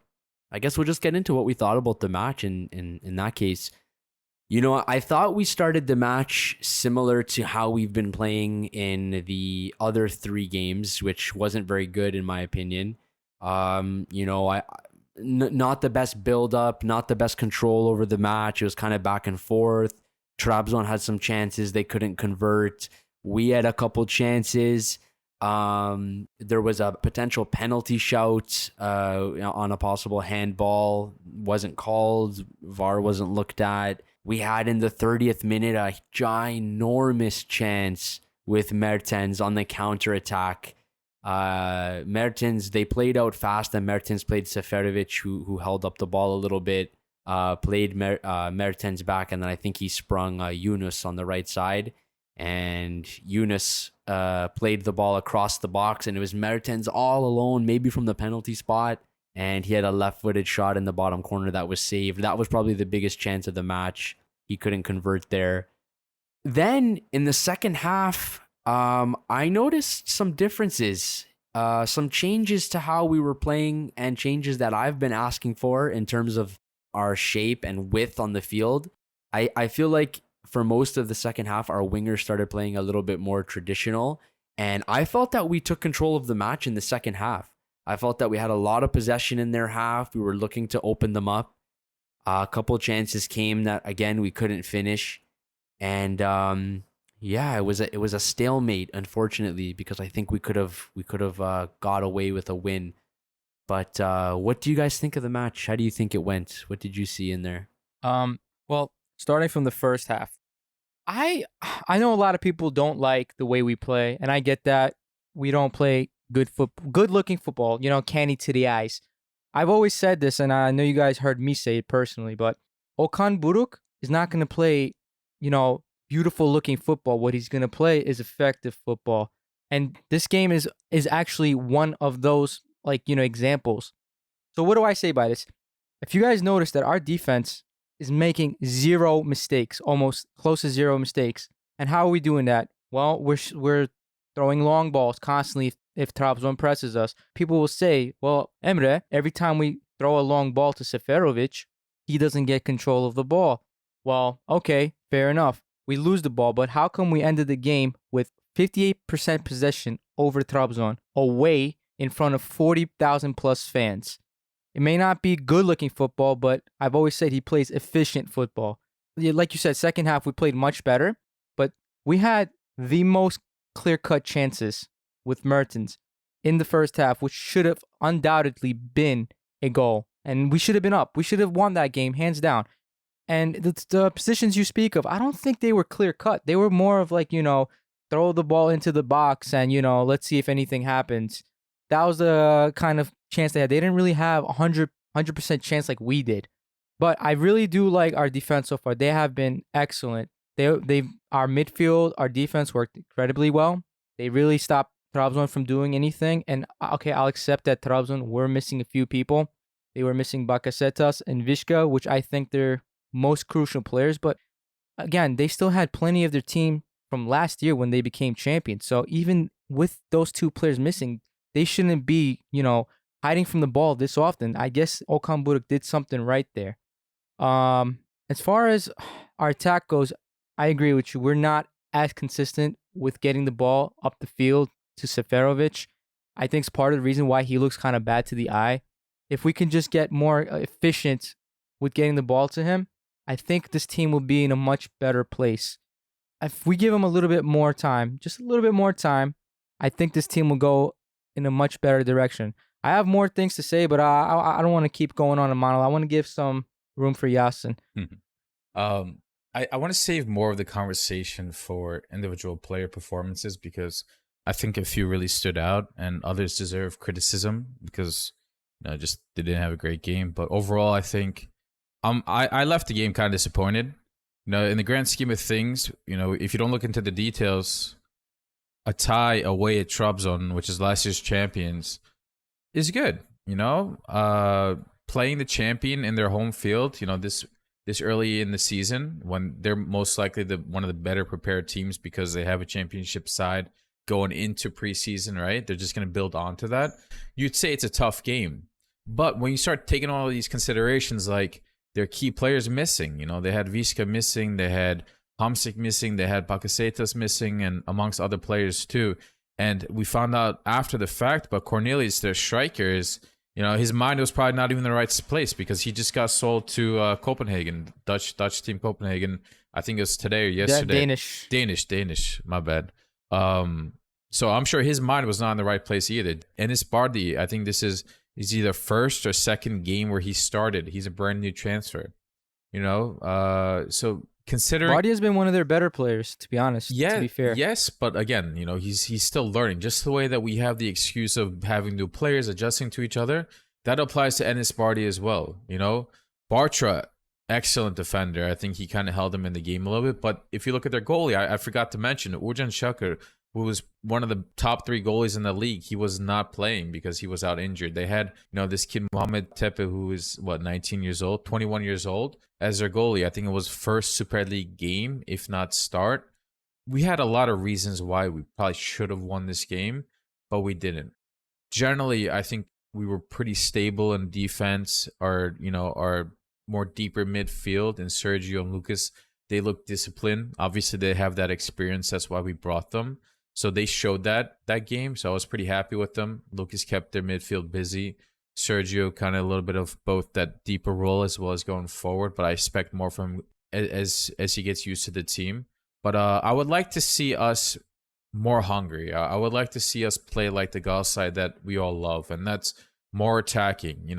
I guess we'll just get into what we thought about the match in that case. I thought we started the match similar to how we've been playing in the other 3 games, which wasn't very good in my opinion. Not the best build up, not the best control over the match. It was kind of back and forth. Trabzon had some chances they couldn't convert. We had a couple chances. There was a potential penalty shout on a possible handball. Wasn't called. VAR wasn't looked at. We had in the 30th minute a ginormous chance with Mertens on the counter-attack. Mertens, they played out fast, and Mertens played Seferovic, who held up the ball a little bit, played Mertens back, and then I think he sprung Yunus on the right side. And Yunus played the ball across the box, and it was Mertens all alone, maybe from the penalty spot. And he had a left-footed shot in the bottom corner that was saved. That was probably the biggest chance of the match. He couldn't convert there. Then in the second half, I noticed some differences, some changes to how we were playing and changes that I've been asking for in terms of our shape and width on the field. I feel like for most of the second half, our wingers started playing a little bit more traditional. And I felt that we took control of the match in the second half. I felt that we had a lot of possession in their half. We were looking to open them up. A couple chances came that, again, we couldn't finish. And it was a stalemate, unfortunately, because I think we could have got away with a win. But what do you guys think of the match? How do you think it went? What did you see in there? Well, starting from the first half, I know a lot of people don't like the way we play, and I get that. We don't play good-looking football, canny to the eyes. I've always said this, and I know you guys heard me say it personally, but Okan Buruk is not going to play, beautiful-looking football. What he's going to play is effective football. And this game is actually one of those, examples. So what do I say by this? If you guys notice that our defense is making 0 mistakes, almost close to 0 mistakes. And how are we doing that? Well, we're throwing long balls constantly if Trabzon presses us. People will say, well, Emre, every time we throw a long ball to Seferovic, he doesn't get control of the ball. Well, okay, fair enough. We lose the ball, but how come we ended the game with 58% possession over Trabzon away in front of 40,000 plus fans? It may not be good-looking football, but I've always said he plays efficient football. Like you said, second half we played much better, but we had the most clear-cut chances with Mertens in the first half, which should have undoubtedly been a goal. And we should have been up. We should have won that game, hands down. And the positions you speak of, I don't think they were clear-cut. They were more of throw the ball into the box and, let's see if anything happens. That was the kind of chance they had. They didn't really have 100% 100% chance like we did. But I really do like our defense so far. They have been excellent. Our midfield, our defense worked incredibly well. They really stopped Trabzon from doing anything. And okay, I'll accept that Trabzon were missing a few people. They were missing Bakasetas and Vishka, which I think they're most crucial players. But again, they still had plenty of their team from last year when they became champions. So even with those two players missing, they shouldn't be, hiding from the ball this often. I guess Okan Buruk did something right there. As far as our attack goes, I agree with you. We're not as consistent with getting the ball up the field to Seferovic. I think it's part of the reason why he looks kind of bad to the eye. If we can just get more efficient with getting the ball to him, I think this team will be in a much better place. If we give him a little bit more time, just a little bit more time, I think this team will go in a much better direction. I have more things to say, but I don't want to keep going on a monologue. I want to give some room for Yasin. I want to save more of the conversation for individual player performances because I think a few really stood out and others deserve criticism because just they didn't have a great game. But overall, I think I left the game kind of disappointed. In the grand scheme of things, if you don't look into the details, a tie away at Trabzon, which is last year's champions, is good. Playing the champion in their home field, this early in the season when they're most likely one of the better prepared teams because they have a championship side going into preseason, right? They're just going to build onto that. You'd say it's a tough game. But when you start taking all of these considerations, like their key players missing, they had Viska missing, they had Hamsik missing, they had Bakasetas missing, and amongst other players too. And we found out after the fact, but Cornelius, their striker, his mind was probably not even in the right place because he just got sold to Copenhagen, Dutch team Copenhagen. I think it was today or yesterday. Danish. My bad. So I'm sure his mind was not in the right place either. And this Bardi, I think this is either first or second game where he started. He's a brand new transfer. So considering Bardi has been one of their better players, to be honest. Yeah, to be fair. Yes, but again, he's still learning. Just the way that we have the excuse of having new players adjusting to each other, that applies to Enis Bardi as well. Bartra, excellent defender. I think he kind of held him in the game a little bit. But if you look at their goalie, I forgot to mention Urjan Shakir, who was one of the top 3 goalies in the league. He was not playing because he was out injured. They had, this kid Mohamed Tepe, who is 19 years old, 21 years old, as their goalie. I think it was first Super League game, if not start. We had a lot of reasons why we probably should have won this game, but we didn't. Generally, I think we were pretty stable in defense. Our more deeper midfield and Sergio and Lucas, they look disciplined. Obviously, they have that experience. That's why we brought them. So they showed that game. So I was pretty happy with them. Lucas kept their midfield busy. Sergio kind of a little bit of both that deeper role as well as going forward. But I expect more from him as he gets used to the team. But I would like to see us more hungry. I would like to see us play like the Galatasaray that we all love. And that's more attacking,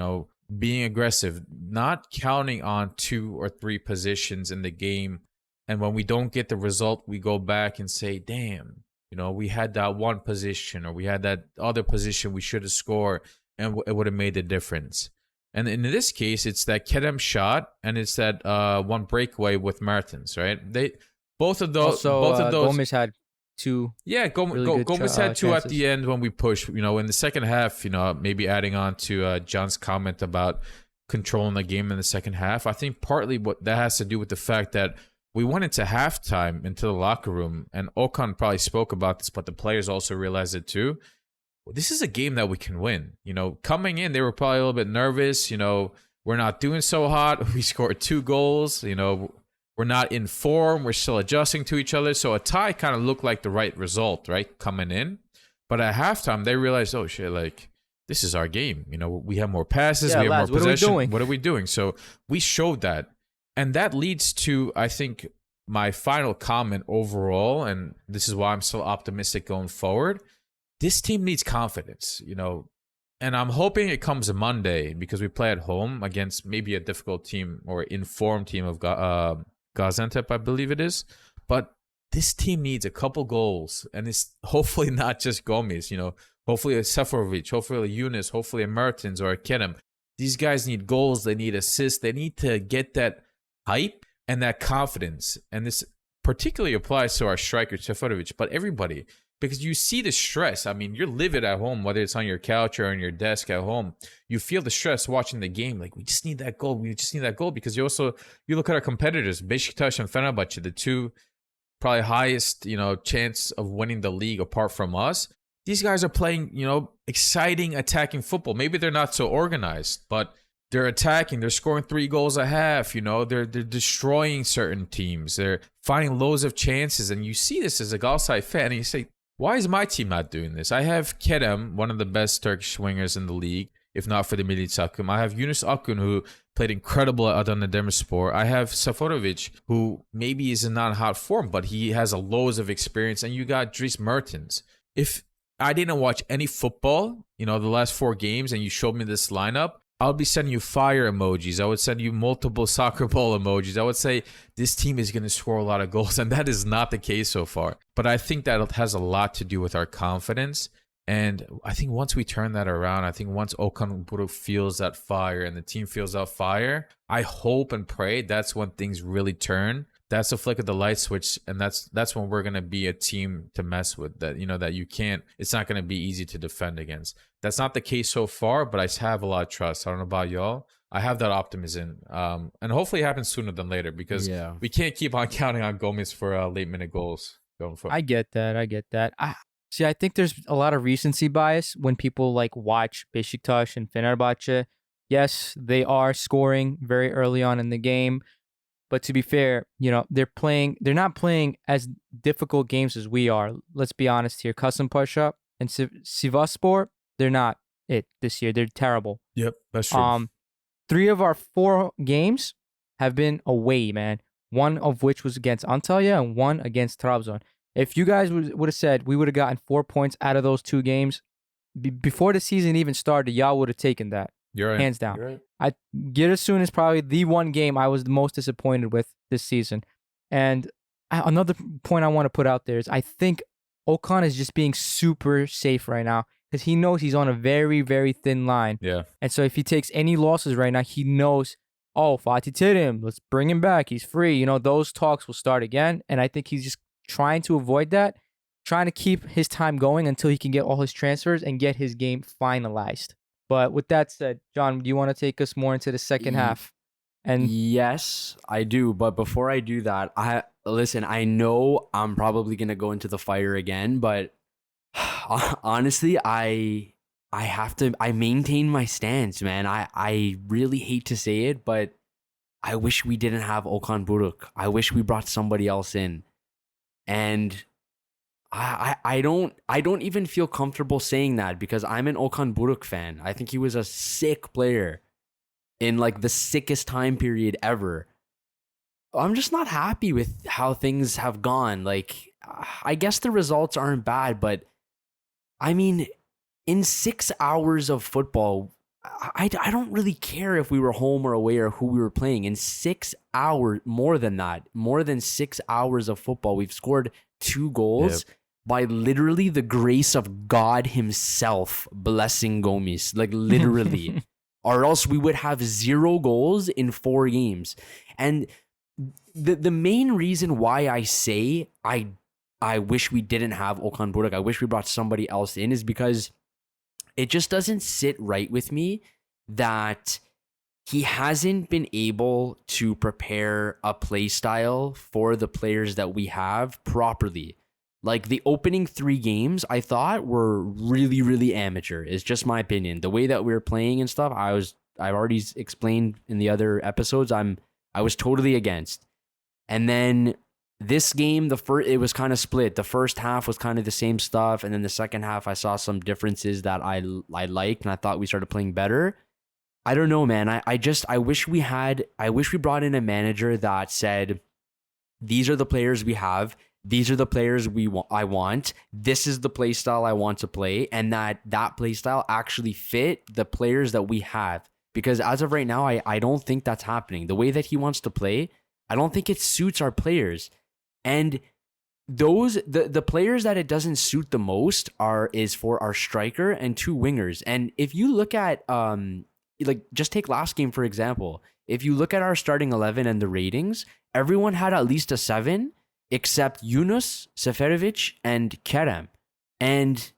being aggressive, not counting on 2 or 3 positions in the game. And when we don't get the result, we go back and say, damn, we had that one position or we had that other position we should have scored and it would have made the difference. And in this case, it's that Kerem shot and it's that one breakaway with Mertens, right? Both of those. Gomez had 2. Yeah, Gomez had 2 at the end when we pushed. In the second half, maybe adding on to John's comment about controlling the game in the second half. I think partly what that has to do with the fact that we went into halftime into the locker room, and Okan probably spoke about this, but the players also realized it too. This is a game that we can win. Coming in, they were probably a little bit nervous. We're not doing so hot. We scored 2 goals. We're not in form. We're still adjusting to each other. So a tie kind of looked like the right result, right? Coming in. But at halftime, they realized, oh shit, this is our game. We have more passes. We have more possession. What are we doing? So we showed that. And that leads to, I think, my final comment overall, and this is why I'm still optimistic going forward. This team needs confidence, and I'm hoping it comes Monday because we play at home against maybe a difficult team or informed team of Gaziantep, I believe it is. But this team needs a couple goals, and it's hopefully not just Gomez, hopefully a Seferovic, hopefully a Yunus, hopefully a Mertens or a Kerem. These guys need goals. They need assists. They need to get that hype and that confidence. And this particularly applies to our striker, Seferovic, but everybody. Because you see the stress. I mean, you're livid at home, whether it's on your couch or on your desk at home. You feel the stress watching the game. Like, we just need that goal. We just need that goal. Because you look at our competitors, Beşiktaş and Fenerbahçe, the two probably highest, chance of winning the league apart from us. These guys are playing, exciting attacking football. Maybe they're not so organized, but they're attacking. They're scoring 3 goals a half. They're destroying certain teams. They're finding loads of chances. And you see this as a Galatasaray fan, and you say, why is my team not doing this? I have Kerem, one of the best Turkish wingers in the league, if not for the Milli Takım. I have Yunus Akgün, who played incredible at Adana Demirspor. I have Seferovic, who maybe is in not hot form, but he has a loads of experience. And you got Dries Mertens. If I didn't watch any football, the last 4 games, and you showed me this lineup, I'll be sending you fire emojis. I would send you multiple soccer ball emojis. I would say this team is going to score a lot of goals, and that is not the case so far. But I think that has a lot to do with our confidence. And I think once we turn that around, I think once Okan Buruk feels that fire and the team feels that fire, I hope and pray that's when things really turn. That's a flick of the light switch, and that's when we're gonna be a team to mess with. That that you can't. It's not gonna be easy to defend against. That's not the case so far, but I have a lot of trust. I don't know about y'all. I have that optimism, and hopefully it happens sooner than later because we can't keep on counting on Gomez for late minute goals going forward. I get that. I think there's a lot of recency bias when people watch Beşiktaş and Fenerbahçe. Yes, they are scoring very early on in the game. But to be fair, they're not playing as difficult games as we are. Let's be honest here. Kasımpaşa and Sivasspor, they're not it this year. They're terrible. Yep, that's true. 3 of our 4 games have been away, man. 1 of which was against Antalya and 1 against Trabzon. If you guys would have said we would have gotten 4 points out of those 2 games before the season even started, y'all would have taken that. You're right. Hands down. You're right. Giresun is probably the one game I was the most disappointed with this season. And another point I want to put out there is I think Okan is just being super safe right now because he knows he's on a very, very thin line. Yeah. And so if he takes any losses right now, he knows, Fatih Terim, let's bring him back. He's free. Those talks will start again. And I think he's just trying to avoid that, trying to keep his time going until he can get all his transfers and get his game finalized. But with that said, John, do you want to take us more into the second half? And yes, I do. But before I do that, I know I'm probably gonna go into the fire again. But honestly, I maintain my stance, man. I really hate to say it, but I wish we didn't have Okan Buruk. I wish we brought somebody else in, and I don't even feel comfortable saying that because I'm an Okan Buruk fan. I think he was a sick player in the sickest time period ever. I'm just not happy with how things have gone. I guess the results aren't bad, but I mean, in 6 hours of football, I don't really care if we were home or away or who we were playing. In 6 hours, more than 6 hours of football, we've scored 2 goals. Yep. By literally the grace of God himself blessing Gomez, literally, or else we would have 0 goals in 4 games. And the main reason why I say I wish we didn't have Okan Buruk, I wish we brought somebody else in, is because it just doesn't sit right with me that he hasn't been able to prepare a play style for the players that we have properly. The opening 3 games, I thought were really, really amateur. It's just my opinion. The way that we were playing and stuff, I've already explained in the other episodes. I was totally against. And then this game, it was kind of split. The first half was kind of the same stuff, and then the second half, I saw some differences that I liked, and I thought we started playing better. I don't know, man. I wish we brought in a manager that said, these are the players we have. These are the players I want. This is the play style I want to play, and that play style actually fit the players that we have. Because as of right now, I don't think that's happening. The way that he wants to play, I don't think it suits our players. And the players that it doesn't suit the most is for our striker and 2 wingers. And if you look at like just take last game for example. If you look at our starting 11 and the ratings, everyone had at least a 7 except Yunus, Seferovic, and Kerem. And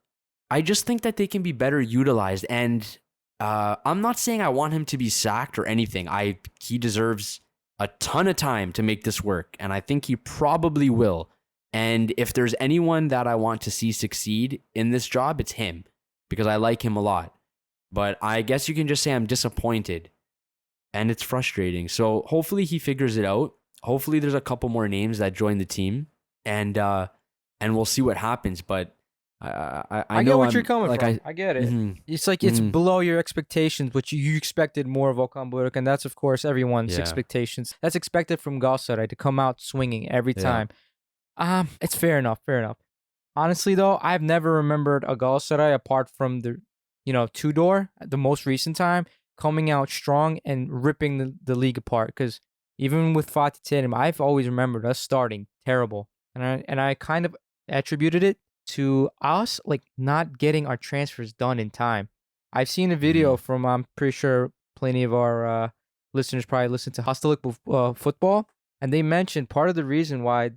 I just think that they can be better utilized. And I'm not saying I want him to be sacked or anything. He deserves a ton of time to make this work, and I think he probably will. And if there's anyone that I want to see succeed in this job, it's him, because I like him a lot. But I guess you can just say I'm disappointed, and it's frustrating. So hopefully he figures it out. Hopefully there's a couple more names that join the team, and we'll see what happens. But I get know what you're coming from. I get it. Mhm. It's like it's below your expectations, but you expected more of Okan Buruk, and that's of course everyone's expectations. That's expected from Galatasaray to come out swinging every time. It's fair enough. Honestly, though, I've never remembered a Galatasaray apart from the, Tudor, the most recent time, coming out strong and ripping the league apart. Because even with Fatih Terim, I've always remembered us starting terrible, and I kind of attributed it to us like not getting our transfers done in time. I've seen a video from, I'm pretty sure plenty of our listeners probably listen to Hostilic Football, and they mentioned part of the reason why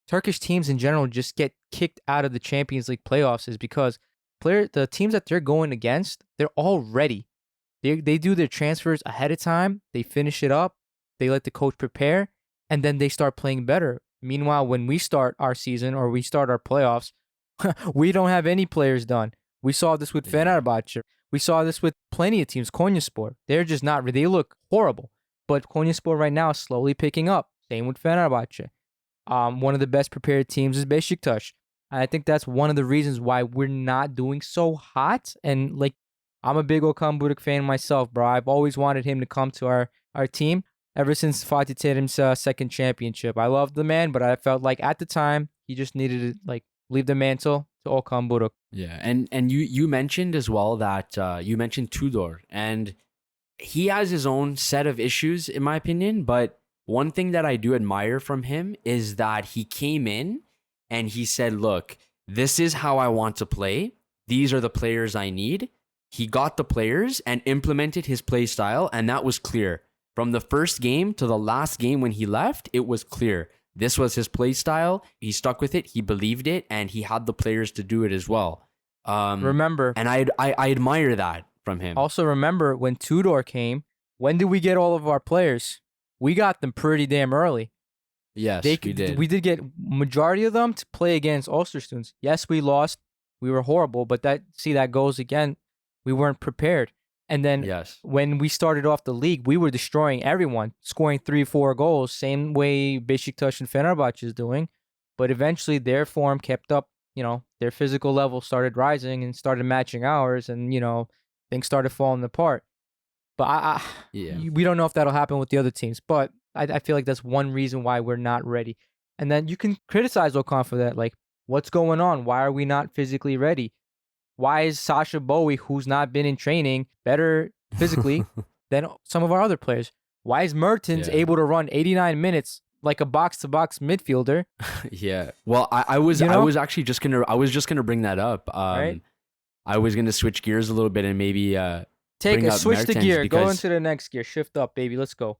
Turkish teams in general just get kicked out of the Champions League playoffs is because the teams that they're going against, they're all ready. They do their transfers ahead of time, they finish it up, they let the coach prepare, and then they start playing better. Meanwhile, when we start our season or we start our playoffs, we don't have any players done. We saw this with Fenerbahce. We saw this with plenty of teams. Konyaspor, they're just not. They look horrible. But Konyaspor right now is slowly picking up. Same with Fenerbahce. One of the best prepared teams is Beşiktaş. And I think that's one of the reasons why we're not doing so hot. And like, I'm a big Okan Buruk fan myself, bro. I've always wanted him to come to our team. Ever since Fatih Terim's second championship. I loved the man, but I felt like at the time, he just needed to leave the mantle to Okan Buruk. Yeah, and you mentioned as well that you mentioned Tudor, and he has his own set of issues, in my opinion, but one thing that I do admire from him is that he came in and he said, look, this is how I want to play. These are the players I need. He got the players and implemented his play style, and that was clear. From the first game to the last game when he left, it was clear. This was his play style. He stuck with it. He believed it, and he had the players to do it as well. Remember, and I admire that from him. Also, remember when Tudor came, when did we get all of our players? We got them pretty damn early. Yes, we did. We did get majority of them to play against Ostersunds. Yes, we lost. We were horrible, but that goes again. We weren't prepared. And then when we started off the league, we were destroying everyone, scoring 3-4 goals, same way Beşiktaş and Fenerbahçe is doing. But eventually their form kept up, their physical level started rising and started matching ours, and, things started falling apart. But we don't know if that'll happen with the other teams. But I feel like that's one reason why we're not ready. And then you can criticize Okan for that. Like, what's going on? Why are we not physically ready? Why is Sacha Boey, who's not been in training, better physically than some of our other players? Why is Mertens able to run 89 minutes like a box-to-box midfielder? Yeah. Well, I was actually just gonna bring that up. Right? I was gonna switch gears a little bit and maybe switch the gear, go into the next gear, shift up, baby. Let's go.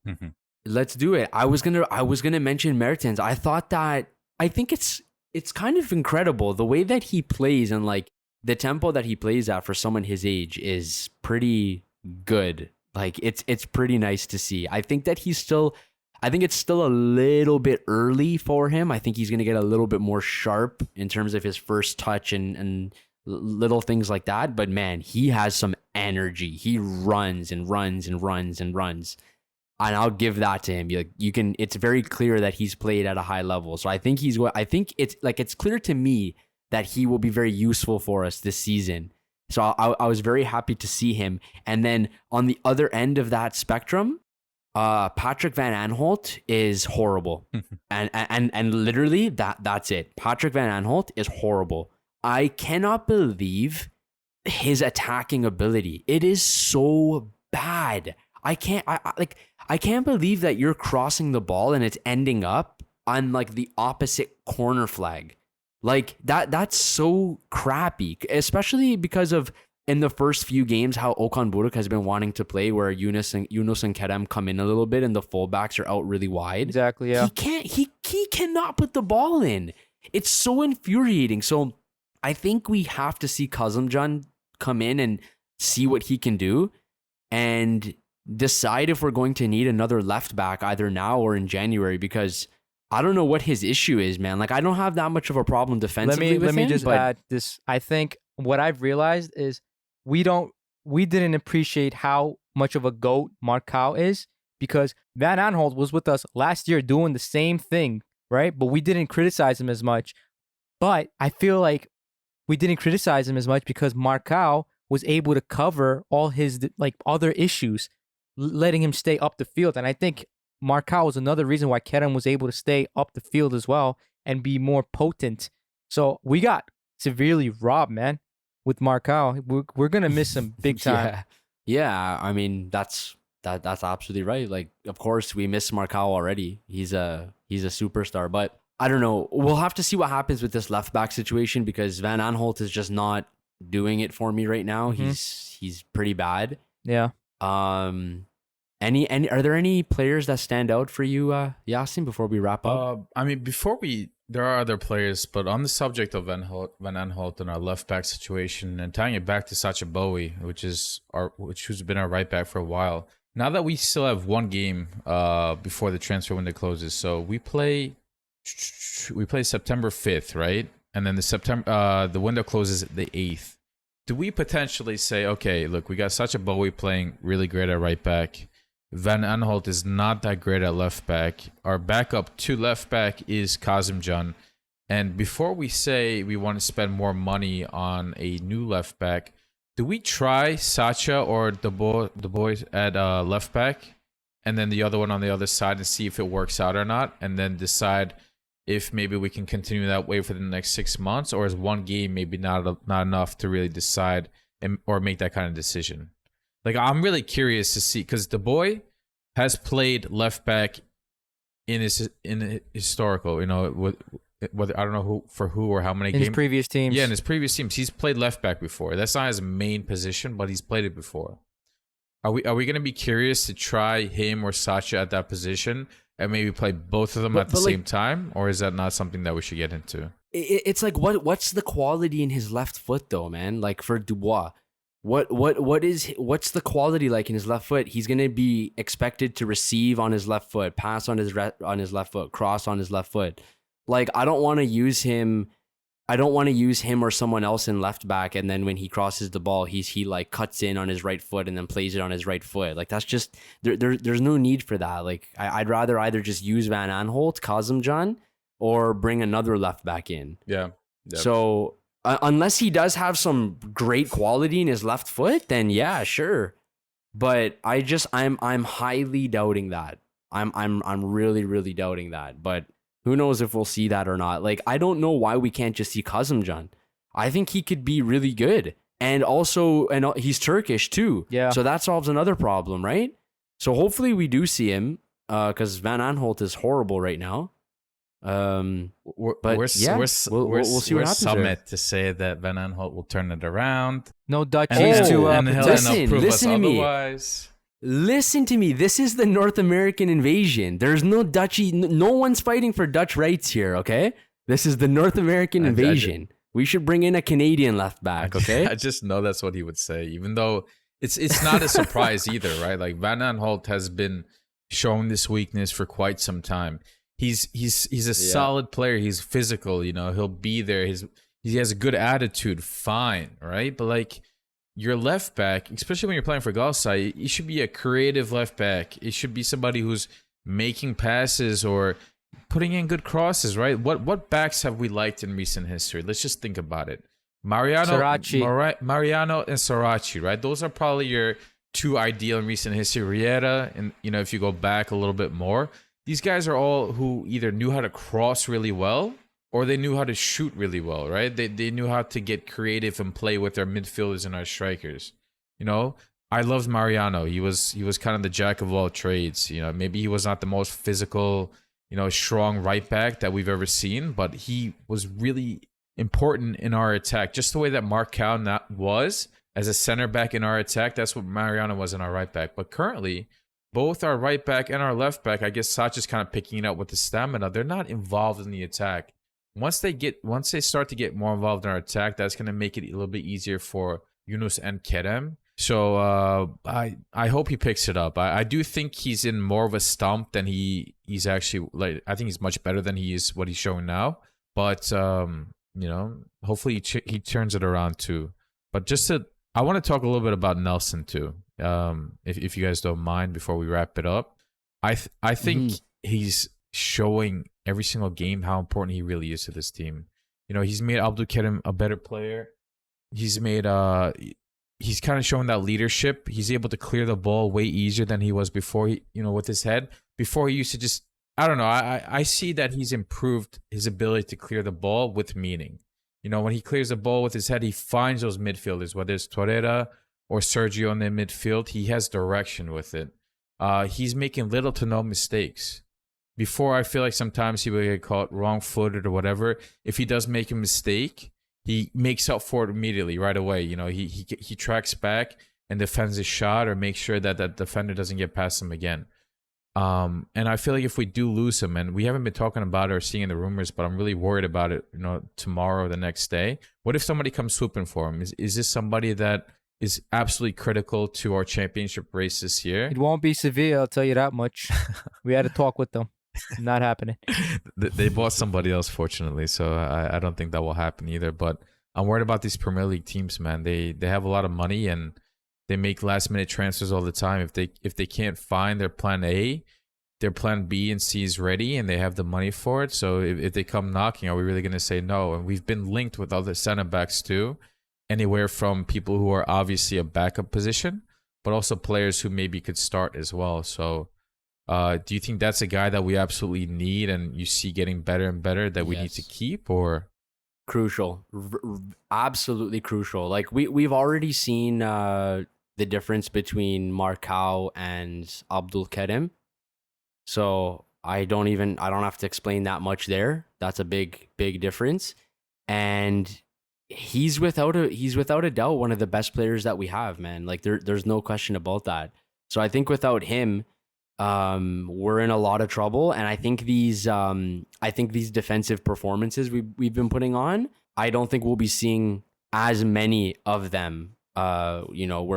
Let's do it. I was gonna mention Mertens. I think it's kind of incredible the way that he plays, and like the tempo that he plays at for someone his age is pretty good. Like it's pretty nice to see. I think it's still a little bit early for him. I think he's going to get a little bit more sharp in terms of his first touch and little things like that. But man, he has some energy. He runs and runs and runs and runs. And I'll give that to him. It's very clear that he's played at a high level. So I think it's clear to me that he will be very useful for us this season. So I was very happy to see him. And then on the other end of that spectrum, Patrick Van Aanholt is horrible. and literally that's it. Patrick Van Aanholt is horrible. I cannot believe his attacking ability. It is so bad. I can't believe that you're crossing the ball and it's ending up on like the opposite corner flag. Like that's so crappy, especially because of in the first few games how Okan Buruk has been wanting to play, where Yunus and Kerem come in a little bit and the fullbacks are out really wide. Exactly, yeah. He cannot put the ball in. It's so infuriating. So I think we have to see Kazımcan come in and see what he can do and decide if we're going to need another left back either now or in January, because I don't know what his issue is, man. Like, I don't have that much of a problem defensively with him. Let me just add this. I think what I've realized is we didn't appreciate how much of a GOAT Marcao is, because Van Aanholt was with us last year doing the same thing, right? But we didn't criticize him as much. But I feel like we didn't criticize him as much because Marcao was able to cover all his like other issues, letting him stay up the field. And I think Marcao is another reason why Kerem was able to stay up the field as well and be more potent. So we got severely robbed, man, with Marcao. We're gonna miss him big time. Yeah. I mean, that's absolutely right. Like, of course, we miss Marcao already. He's a superstar, but I don't know. We'll have to see what happens with this left back situation, because Van Aanholt is just not doing it for me right now. Mm-hmm. He's pretty bad. Yeah. Any are there any players that stand out for you, Yasin, before we wrap up? I mean, there are other players, but on the subject of Van Aanholt and our left back situation, and tying it back to Sacha Boey, who's been our right back for a while. Now that we still have one game before the transfer window closes, so we play September 5th, right? And then the window closes the 8th. Do we potentially say, okay, look, we got Sacha Boey playing really great at right back. Van Aanholt is not that great at left back. Our backup to left back is Kazımcan. And before we say we want to spend more money on a new left back, do we try Sacha or the boys at left back, and then the other one on the other side, and see if it works out or not, and then decide if maybe we can continue that way for the next 6 months, or is one game maybe not enough to really decide or make that kind of decision? Like, I'm really curious to see, because the boy has played left back in his historical, whether I don't know who or how many games. In his previous teams. Yeah, in his previous teams, he's played left back before. That's not his main position, but he's played it before. Are we going to be curious to try him or Sacha at that position and maybe play both of them at the same time, or is that not something that we should get into? It's like, what's the quality in his left foot though, man? Like, for Dubois, what's the quality like in his left foot? He's gonna be expected to receive on his left foot, pass on his left foot, cross on his left foot. Like, I don't want to use him or someone else in left back, and then when he crosses the ball, he like cuts in on his right foot and then plays it on his right foot. Like, that's just there's no need for that. Like, I'd rather either just use Van Aanholt, Kazımcan, or bring another left back in. Yeah. So unless he does have some great quality in his left foot, then yeah, sure. But I'm highly doubting that. I'm really, really doubting that. But who knows if we'll see that or not. Like, I don't know why we can't just see Kazımcan. I think he could be really good. And also, he's Turkish too. Yeah. So that solves another problem, right? So hopefully we do see him, because Van Aanholt is horrible right now. We'll see what happens Summit there to say that Van Aanholt will turn it around. No Dutch And listen to me. Listen to me. This is the North American invasion. There's no Dutchy. No one's fighting for Dutch rights here, okay? This is the North American invasion. We should bring in a Canadian left back, okay? I just know that's what he would say, even though it's not a surprise either, right? Like, Van Aanholt has been showing this weakness for quite some time. He's a solid player. He's physical, he'll be there. He has a good attitude, fine, right? But like, your left back, especially when you're playing for Galatasaray, you should be a creative left back. It should be somebody who's making passes or putting in good crosses, right? What backs have we liked in recent history? Let's just think about it. Mariano and Sarachi, right? Those are probably your two ideal in recent history. Riera, and if you go back a little bit more, these guys are all who either knew how to cross really well or they knew how to shoot really well, right? They knew how to get creative and play with their midfielders and our strikers. I loved Mariano. He was kind of the jack of all trades. Maybe he was not the most physical, strong right back that we've ever seen, but he was really important in our attack. Just the way that Marcao was, as a center back in our attack. That's what Mariano was in our right back. But currently, both our right back and our left back, I guess Sacha's kind of picking it up with the stamina. They're not involved in the attack. Once they start to get more involved in our attack, that's going to make it a little bit easier for Yunus and Kerem. So I hope he picks it up. I do think he's in more of a slump than he's actually, like, I think he's much better than he is what he's showing now. But hopefully he turns it around too. But I want to talk a little bit about Nelson too. If you guys don't mind, before we wrap it up, I think he's showing every single game how important he really is to this team. He's made Abdulkarim a better player. He's kind of showing that leadership. He's able to clear the ball way easier than he was before. With his head. Before he used to just, I don't know. I see that he's improved his ability to clear the ball with meaning. When he clears the ball with his head, he finds those midfielders, whether it's Torreira or Sergio in the midfield. He has direction with it. He's making little to no mistakes. Before, I feel like sometimes he would get caught wrong-footed or whatever. If he does make a mistake, he makes up for it immediately, right away. He tracks back and defends his shot, or makes sure that that defender doesn't get past him again. And I feel like if we do lose him, and we haven't been talking about it or seeing the rumors, but I'm really worried about it, tomorrow or the next day. What if somebody comes swooping for him? Is this somebody that is absolutely critical to our championship race this year? It won't be Sevilla, I'll tell you that much. We had a talk with them. Not happening. They bought somebody else, fortunately, so I don't think that will happen either. But I'm worried about these Premier League teams, man. They have a lot of money and they make last minute transfers all the time. If they can't find their plan A, their plan B and C is ready, and they have the money for it. So if they come knocking, are we really going to say no? And we've been linked with other center backs too, anywhere from people who are obviously a backup position, but also players who maybe could start as well. So do you think that's a guy that we absolutely need and you see getting better and better that we need to keep, or? Crucial, absolutely crucial. Like we've already seen the difference between Marcao and Abdulkarim. So I don't have to explain that much there. That's a big difference. And he's without a doubt one of the best players that we have, man. Like there's no question about that. So I think without him, we're in a lot of trouble. And I think these defensive performances we've been putting on, I don't think we'll be seeing as many of them, where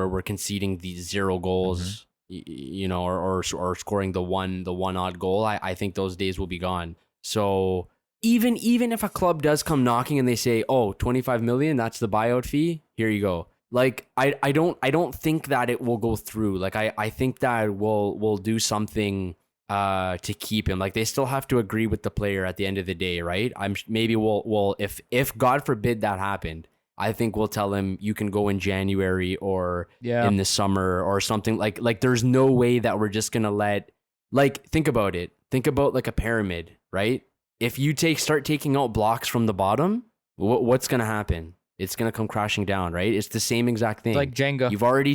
we're conceding these 0 goals, or scoring the one odd goal. I think those days will be gone. So even if a club does come knocking and they say, oh, 25 million, that's the buyout fee, here you go. Like, I don't think that it will go through. Like, I think that we'll do something to keep him. Like, they still have to agree with the player at the end of the day, right? Maybe we'll if God forbid that happened, I think we'll tell him you can go in January or in the summer or something. Like there's no way that we're just gonna let, like, think about it. Think about like a pyramid, right? If you start taking out blocks from the bottom, what's gonna happen? It's going to come crashing down, right? It's the same exact thing. It's like Jenga. You've already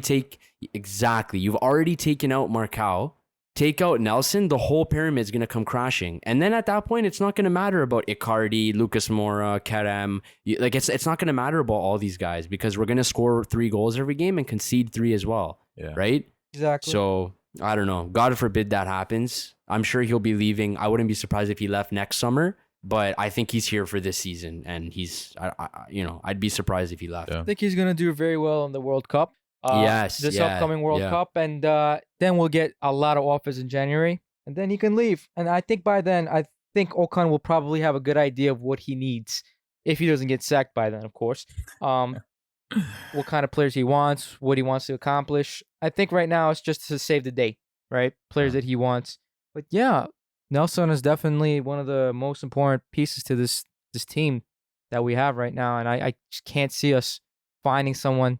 taken out Marcao. Take out Nelson, the whole pyramid is going to come crashing. And then at that point, it's not going to matter about Icardi, Lucas Moura, Kerem. Like, it's not going to matter about all these guys because we're going to score 3 goals every game and concede 3 as well, right? Exactly. So, I don't know. God forbid that happens. I'm sure he'll be leaving. I wouldn't be surprised if he left next summer. But I think he's here for this season, and I'd be surprised if he left. I think he's gonna do very well in the World Cup. This upcoming World Cup, and then we'll get a lot of offers in January, and then he can leave. And I think by then, Okan will probably have a good idea of what he needs if he doesn't get sacked by then, of course. What kind of players he wants, what he wants to accomplish. I think right now it's just to save the day, right? Players that he wants. But yeah. Nelson is definitely one of the most important pieces to this team that we have right now. And I just can't see us finding someone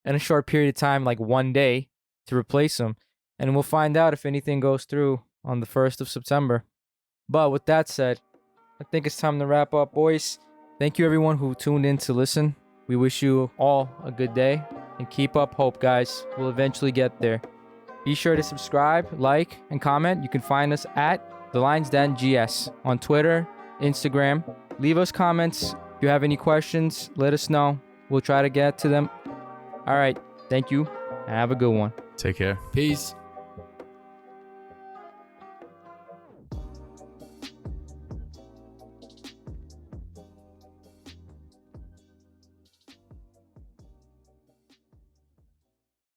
in a short period of time, like one day, to replace him. And we'll find out if anything goes through on the 1st of September. But with that said, I think it's time to wrap up, boys. Thank you, everyone who tuned in to listen. We wish you all a good day. And keep up hope, guys. We'll eventually get there. Be sure to subscribe, like, and comment. You can find us at The Lions Den GS on Twitter, Instagram. Leave us comments. If you have any questions, let us know. We'll try to get to them. All All right. Thank you, and have a good one. Take care. Peace.